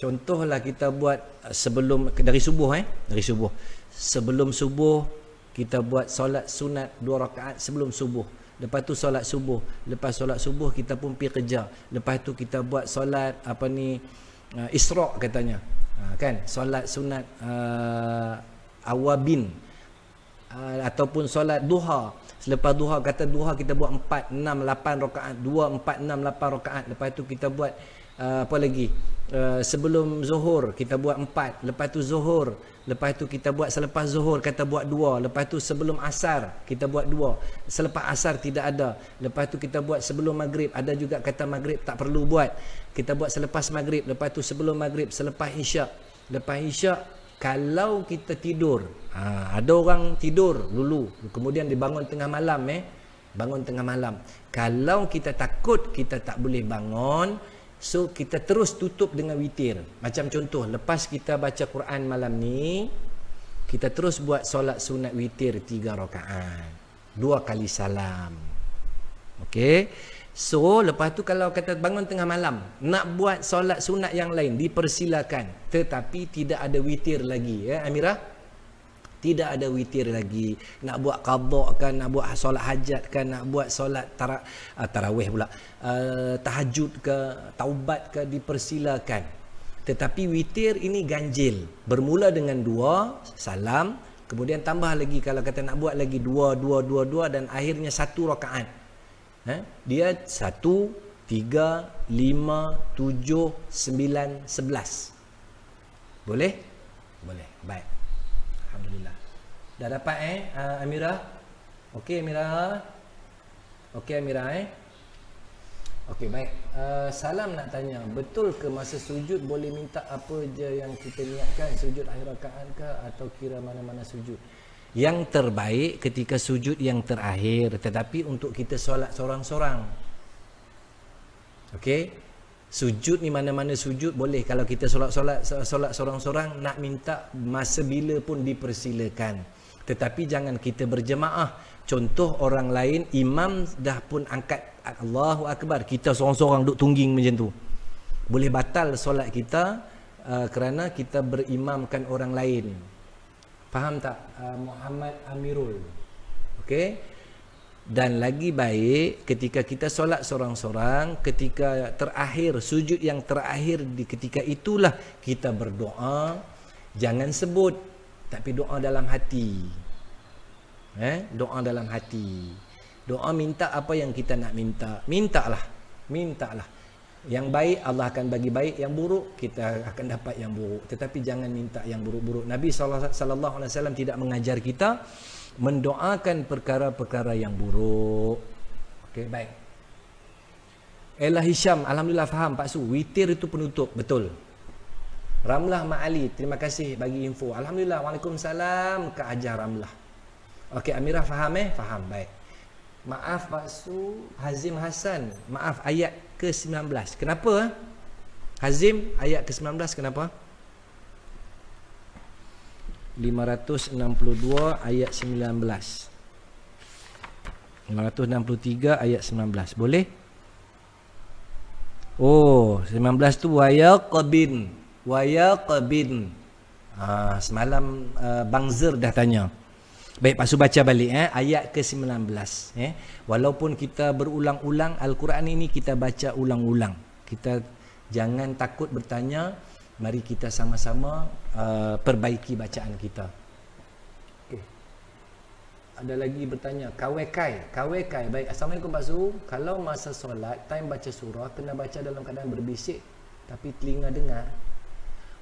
Contohlah kita buat sebelum dari subuh dari subuh. Sebelum subuh kita buat solat sunat 2 rakaat sebelum subuh. Lepas tu solat subuh. Lepas solat subuh kita pun pergi kerja. Lepas tu kita buat solat Isra' katanya. Kan? Solat sunat awabin ataupun solat duha. Selepas duha, kata duha kita buat 4, 6, 8 rakaat. 2, 4, 6, 8 rakaat. Lepas tu kita buat apa lagi? Sebelum zuhur kita buat 4. Lepas tu zuhur. Lepas tu kita buat selepas zuhur kata buat 2. Lepas tu sebelum asar kita buat 2. Selepas asar tidak ada. Lepas tu kita buat sebelum maghrib. Ada juga kata maghrib tak perlu buat. Kita buat selepas maghrib. Lepas tu sebelum maghrib. Selepas isyak. Lepas isyak kalau kita tidur. Ada orang tidur dulu. Kemudian dibangun tengah malam. Bangun tengah malam. Kalau kita takut kita tak boleh bangun. So kita terus tutup dengan witir. Macam contoh, lepas kita baca Quran malam ni, kita terus buat solat sunat witir 3 rakaat. 2 kali salam. Okey. So lepas tu kalau kata bangun tengah malam, nak buat solat sunat yang lain dipersilakan. Tetapi tidak ada witir lagi, Amirah. Tidak ada witir lagi. Nak buat qada kan, nak buat solat hajat kan, nak buat solat tarawih pula, tahajud ke, taubat ke, dipersilakan. Tetapi witir ini ganjil. Bermula dengan 2 salam, kemudian tambah lagi kalau kata nak buat lagi 2 dan akhirnya 1 rakaat. Dia 1, 3, 5, 7, 9, 11. Boleh? Boleh. Baik. Alhamdulillah. Dah dapat Amirah? Okey Amirah? Okey Amirah Okey baik. Salam nak tanya, betul ke masa sujud boleh minta apa je yang kita niatkan, sujud akhir rakaat ke atau kira mana-mana sujud? Yang terbaik ketika sujud yang terakhir, tetapi untuk kita solat seorang-seorang. Okey? Sujud ni mana-mana sujud boleh. Kalau kita solat seorang-seorang nak minta masa bila pun dipersilakan. Tetapi jangan kita berjemaah. Contoh orang lain imam dah pun angkat Allahu Akbar, kita seorang-seorang duduk tungging macam tu. Boleh batal solat kita kerana kita berimamkan orang lain. Faham tak Muhammad Amirul? Okey. Dan lagi baik ketika kita solat seorang-seorang, ketika terakhir, sujud yang terakhir di ketika itulah kita berdoa. Jangan sebut, tapi doa dalam hati. Doa dalam hati. Doa minta apa yang kita nak minta. Mintalah. Yang baik Allah akan bagi baik, yang buruk kita akan dapat yang buruk. Tetapi jangan minta yang buruk-buruk. Nabi SAW tidak mengajar kita mendoakan perkara-perkara yang buruk. Okey, baik. Ella Hisham, alhamdulillah faham Pak Su. Witir itu penutup, betul. Ramlah Ma'ali, terima kasih bagi info. Alhamdulillah, waalaikumsalam Kak Hajar Ramlah. Okey, Amirah faham Faham, baik. Maaf Pak Su, Hazim Hasan. Maaf, ayat ke-19. Kenapa? Hazim, ayat ke-19 kenapa? 562 ayat 19. 563 ayat 19. Boleh? Oh, 19 tu wayaqbin. Semalam Bang Zer dah tanya. Baik, Pak Su baca balik ayat ke-19. Walaupun kita berulang-ulang Al-Quran ini kita baca ulang-ulang. Kita jangan takut bertanya. Mari kita sama-sama perbaiki bacaan kita. Okay. Ada lagi bertanya, kawekai. Baik, Assalamualaikum Pak Su. Kalau masa solat, time baca surah kena baca dalam keadaan berbisik tapi telinga dengar.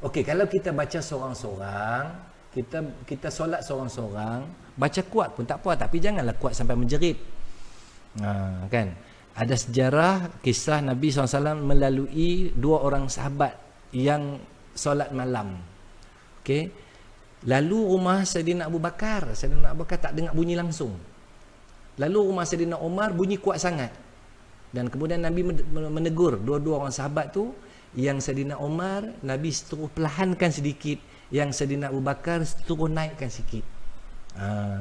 Okey, kalau kita baca seorang-seorang, kita solat seorang-seorang, baca kuat pun tak apa, tapi janganlah kuat sampai menjerit. Kan? Ada sejarah kisah Nabi SAW melalui 2 orang sahabat yang solat malam. Okey. Lalu rumah Saidina Abu Bakar tak dengar bunyi langsung. Lalu rumah Saidina Umar bunyi kuat sangat. Dan kemudian Nabi menegur dua-dua orang sahabat tu. Yang Saidina Umar Nabi suruh perlahankan sedikit, yang Saidina Abu Bakar suruh naikkan sikit.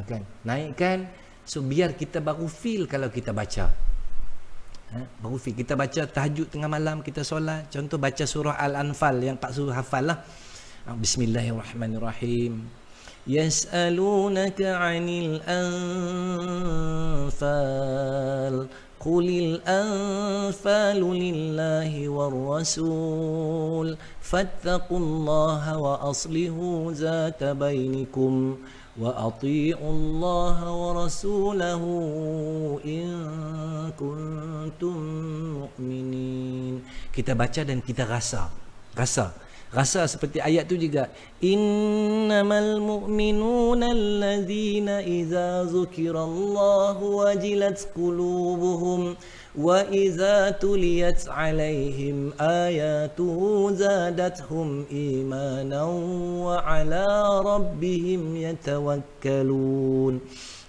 Kan? Naikkan so biar kita baru feel kalau kita baca. Baru feel. Kita baca tahajud tengah malam, kita solat, contoh baca surah Al-Anfal yang Pak Su hafal lah. Bismillahirrahmanirrahim. Yas'alunaka 'anil anfal qulil anfalu lillahi war rasul fattaqullaha wa aslihu zata bainikum wa ati'u Allah wa rasulahu in kuntum mu'minin. Kita baca dan kita rasa seperti ayat tu juga, innamal mu'minuna allazina idza dzukirallahu wajilat qulubuhum wa idza tuliyat alaihim ayatuhu zadatuhum imanan wa ala rabbihim yatawakkalun.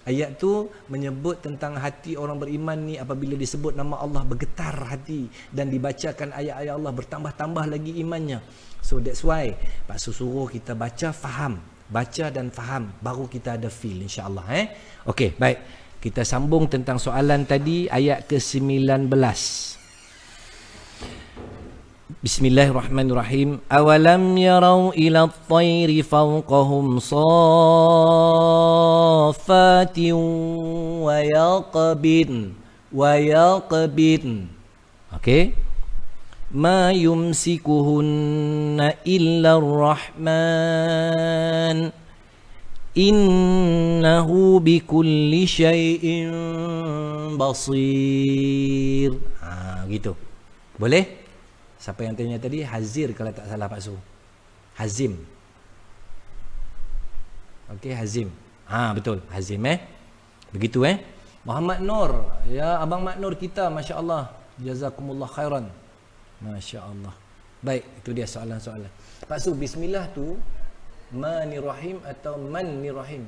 Ayat tu menyebut tentang hati orang beriman ni, apabila disebut nama Allah bergetar hati dan dibacakan ayat-ayat Allah bertambah-tambah lagi imannya. So that's why Pak Su suruh kita baca dan faham, baru kita ada feel, insya-Allah. Okey, baik. Kita sambung tentang soalan tadi, ayat ke-19. Bismillahirrahmanirrahim. Awalam yarau ila at-tayri fawqahum saffatin wa yaqbin. Okey. Ma yumsikuhunna illa ar-Rahman innahu bikulli syai'in basir. Gitu. Boleh? Siapa yang tanya tadi? Hazir kalau tak salah Pak Su. Hazim. Okey, Hazim. Betul, Hazim Begitu Muhammad Nur. Ya, Abang Mak Nur kita, masya-Allah. Jazakumullah khairan. Masya-Allah. Baik, itu dia soalan-soalan. Pak Su, bismillah tu Manirrahim atau Manirrahim?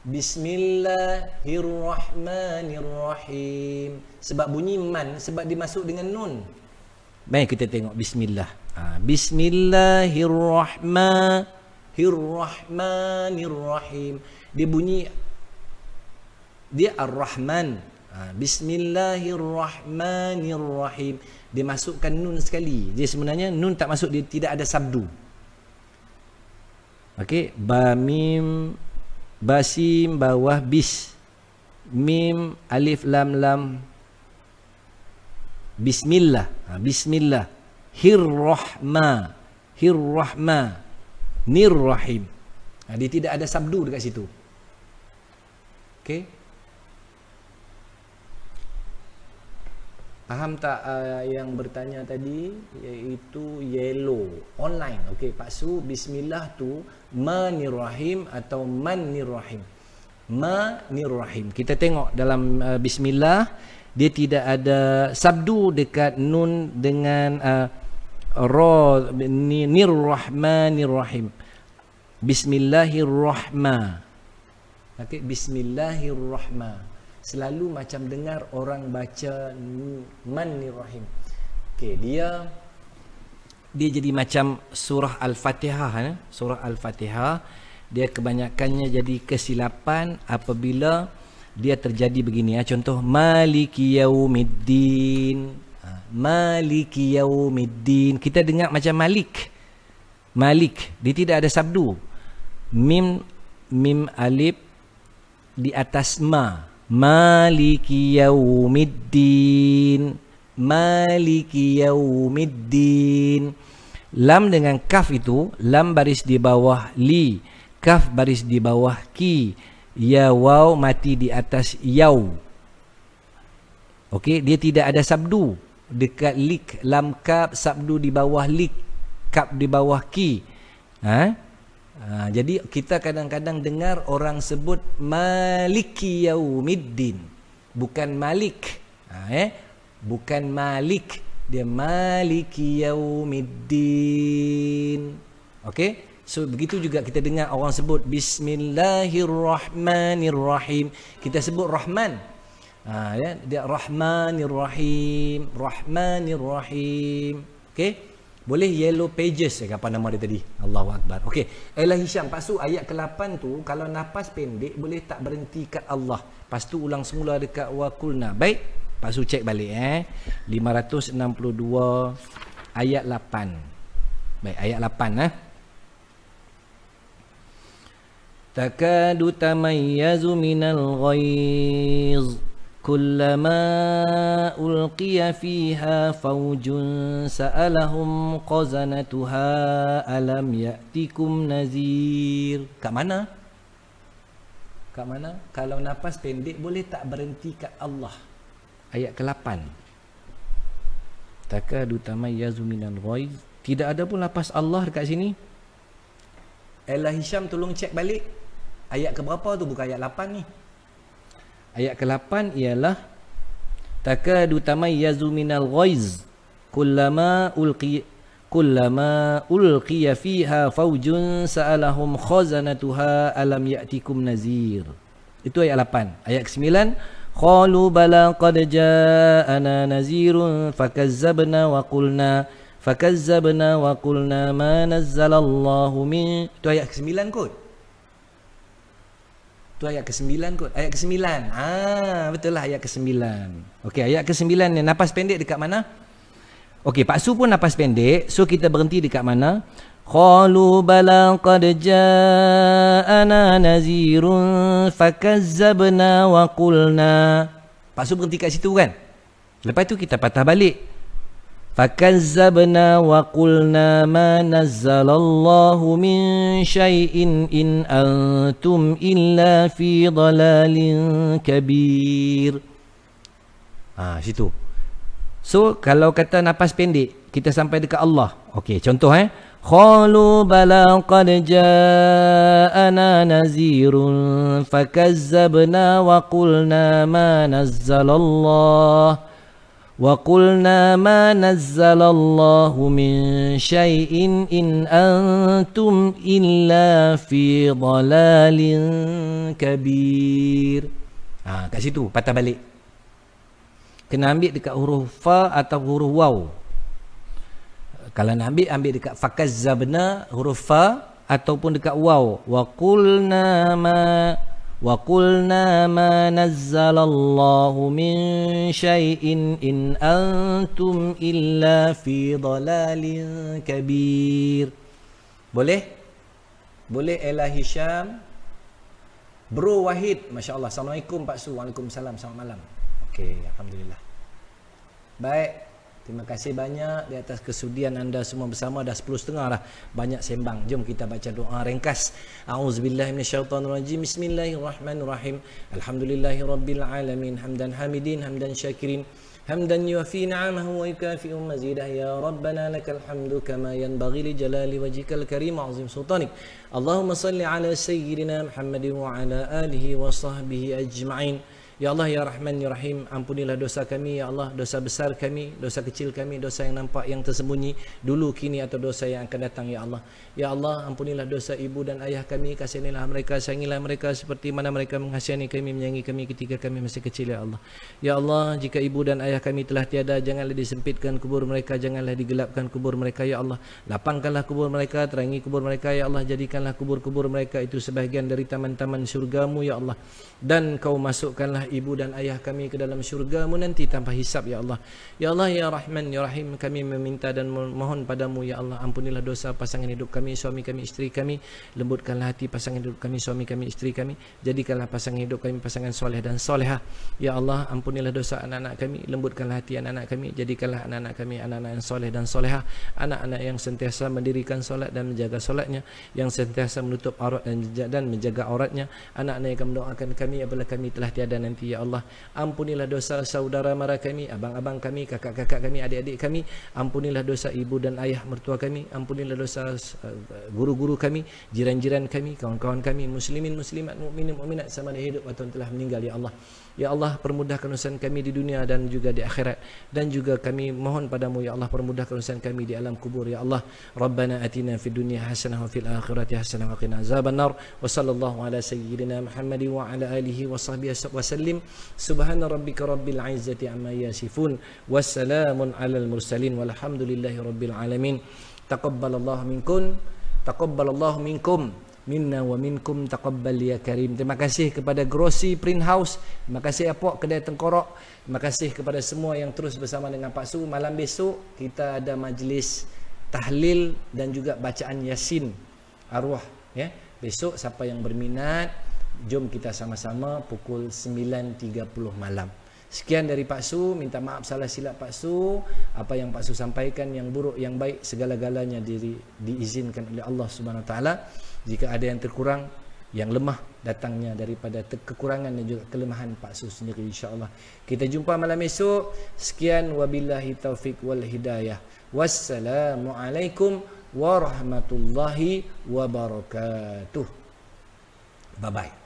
Bismillahirrahmanirrahim. Sebab bunyi man, sebab dimasuk dengan nun. Baik, kita tengok bismillah. Bismillahirrahmanirrahim. Dia bunyi, dia ar-Rahman. Bismillahirrahmanirrahim. Dia masukkan nun sekali. Dia sebenarnya nun tak masuk, dia tidak ada sabdu. Okey, ba mim basim bawah bis, mim alif lam lam, bismillah. Bismillah hirrahma nirrahim. Dia tidak ada sabdu dekat situ. Okey, faham tak yang bertanya tadi, iaitu yellow online? Okey, Pak Su, bismillah tu manirrahim atau manirrahim? Manirrahim. Kita tengok dalam bismillah, dia tidak ada sabdu dekat nun dengan ra, nirrahmanirrahim. Bismillahirrahman. Okey, bismillahirrahman. Selalu macam dengar orang baca manirrahim. Okey, dia jadi macam surah Al-Fatihah. Surah Al-Fatihah, dia kebanyakannya jadi kesilapan apabila dia terjadi begini. Contoh, maliki yaumiddin. Maliki yaumiddin. Kita dengar macam malik. Dia tidak ada sabdu. Mim alif di atas ma. Maliki yaumiddin. Maliki yaumiddin. Lam dengan kaf itu, lam baris di bawah li, kaf baris di bawah ki, ya waw mati di atas yau. Okey, dia tidak ada sabdu dekat lik, lam kaf sabdu di bawah lik, kaf di bawah ki. Jadi kita kadang-kadang dengar orang sebut maliki yaumiddin, bukan malik. Bukan malik, dia maliki yaumiddin. Okey, so begitu juga kita dengar orang sebut bismillahirrahmanirrahim, kita sebut rahman. Dia rahmanirrahim, rahmanirrahim. Okey, boleh yellow pages apa nama dia tadi? Allahu akbar. Okey, Ella Hisham, Pak Su, ayat ke-8 tu kalau nafas pendek boleh tak berhenti kat Allah, lepas tu ulang semula dekat wa kulna. Baik, Pak Su cek balik 562 ayat 8. Baik, ayat 8 Takadu tamayyazu minal ghaiz kullama ulqiya fiha fawjun sa'alahum qazanatuha alam ya'tikum nazir. Kat mana? Kat mana? Kalau nafas pendek boleh tak berhenti kat Allah. Ayat ke-8. Takadu tamayyazu minal ghaiz. Tidak ada pun lafaz Allah dekat sini. Ella Hisham tolong cek balik. Ayat ke berapa tu, bukan ayat 8 ni. Ayat ke-8 ialah takadu tamayyazu minal ghaiz kullama ulqiya fiha fawjun sa'alahum khazanatuha alam ya'tikum nazir. Itu ayat 8. Ayat ke-9 qalu bala qad ja'ana nazirun fakazzabna wa qulna ma nazzalallahu min. Itu ayat ke-9 kot. Itu ayat ke-9 kot. Ayat ke-9. Betul lah ayat ke-9. Okey, ayat ke-9 ni nafas pendek dekat mana? Okey, Pak Su pun nafas pendek. So kita berhenti dekat mana? Qalu bala qad ja'ana nazirun fakazzabna wa qulna. Pak Su berhenti kat situ kan? Lepas tu kita patah balik. Fakazzabna wa qulna ma nazzalallahu min syai'in in antum illa fi dhalalin kabir. Situ. So kalau kata nafas pendek kita sampai dekat Allah. Okey, contoh qalu bala qad ja'ana nazirun fakazzabna wa qulna ma nazzalallahu وَقُلْنَا مَا نَزَّلَ اللَّهُ مِنْ شَيْءٍ إِنْ أَنْتُمْ إِلَّا فِي ضَلَالٍ كَبِيرٍ. Kat situ patah balik. Kena ambil dekat huruf fa atau huruf waw. Kalau nak ambil dekat fakazzabna huruf fa ataupun dekat waw. وَقُلْنَا مَا نَزَّلَ اللَّهُ مِنْ شَيْءٍ إِنْ أَنْتُمْ إِلَّا فِي ضَلَالٍ كَبِيرٍ. Boleh? Boleh Ella Hisham. Bro Wahid, Masya Allah. Assalamualaikum Pak Su. Waalaikumsalam. Selamat malam. Okey, Alhamdulillah. Baik. Terima kasih banyak di atas kesudian anda semua bersama. Dah 10.30 dah. Banyak sembang. Jom kita baca doa ringkas. A'udzubillahi minasyaitonirrajim. Bismillahirrahmanirrahim. Alhamdulillahirabbil alamin. Hamdan hamidin, hamdan syakirin. Hamdan yuafi ni'amahu wa yukafi'u mazidah. Ya Rabbana lakal hamdu kama yanbaghi li jalali wajhikal karim azim sultanik. Allahumma salli ala sayyidina Muhammadin wa ala alihi wa sahbihi ajma'in. Ya Allah, Ya Rahman, Ya Rahim, ampunilah dosa kami, Ya Allah, dosa besar kami, dosa kecil kami, dosa yang nampak, yang tersembunyi, dulu, kini atau dosa yang akan datang, Ya Allah. Ya Allah, ampunilah dosa ibu dan ayah kami, kasihanilah mereka, sayangilah mereka seperti mana mereka mengasihani kami, menyayangi kami ketika kami masih kecil, Ya Allah. Ya Allah, jika ibu dan ayah kami telah tiada, janganlah disempitkan kubur mereka, janganlah digelapkan kubur mereka, Ya Allah. Lapangkanlah kubur mereka, terangi kubur mereka, Ya Allah. Jadikanlah kubur-kubur mereka itu sebahagian dari taman-taman syurgamu, Ya Allah. Dan kau masukkanlah ibu dan ayah kami ke dalam syurgamu nanti tanpa hisab, Ya Allah. Ya Allah, Ya Rahman, Ya Rahim, kami meminta dan mohon padamu, Ya Allah, ampunilah dosa pasangan hidup kami, suami kami, isteri kami. Lembutkanlah hati pasangan hidup kami, suami kami, isteri kami. Jadikanlah pasangan hidup kami pasangan soleh dan solehah. Ya Allah, ampunilah dosa anak-anak kami, lembutkanlah hati anak-anak kami. Jadikanlah anak-anak kami anak-anak yang soleh dan solehah, anak-anak yang sentiasa mendirikan solat dan menjaga solatnya, yang sentiasa menutup aurat dan menjaga auratnya, anak-anak yang akan mendoakan kami apabila kami telah tiada nanti, Ya Allah. Ampunilah dosa saudara mara kami, abang-abang kami, kakak-kakak kami, adik-adik kami. Ampunilah dosa ibu dan ayah mertua kami. Ampunilah dosa guru-guru kami, jiran-jiran kami, kawan-kawan kami, muslimin, muslimat, mukminin, mukminat sama ada hidup atau telah meninggal, Ya Allah. Ya Allah, permudahkan urusan kami di dunia dan juga di akhirat. Dan juga kami mohon padamu, Ya Allah, permudahkan urusan kami di alam kubur, Ya Allah. Rabbana atina fid dunya hasanah wa fil akhirati hasanah wa qina azabannar. Wa sallallahu ala sayyidina Muhammad wa ala alihi wa sahbihi wa sallim. Subhana rabbika rabbil izzati amma yasifun. Wassalamun alal mursalin walhamdulillahi rabbil alamin. Taqabbalallahu minkum. Taqabbalallahu minkum. minna wa minkum taqabbal ya karim. Terima kasih kepada Grossi Print House, terima kasih Apok Kedai Tengkorak, terima kasih kepada semua yang terus bersama dengan Pak Su. Malam besok kita ada majlis tahlil dan juga bacaan Yasin arwah ya. Besok siapa yang berminat, jom kita sama-sama pukul 9.30 malam. Sekian dari Pak Su, minta maaf salah silap Pak Su. Apa yang Pak Su sampaikan yang buruk yang baik segala-galanya diizinkan oleh Allah Subhanahu Wa Taala. Jika ada yang terkurang, yang lemah datangnya daripada kekurangan dan juga kelemahan Pak Su sendiri, insya-Allah. Kita jumpa malam esok. Sekian, wabillahi taufik wal hidayah. Wassalamualaikum warahmatullahi wabarakatuh. Bye bye.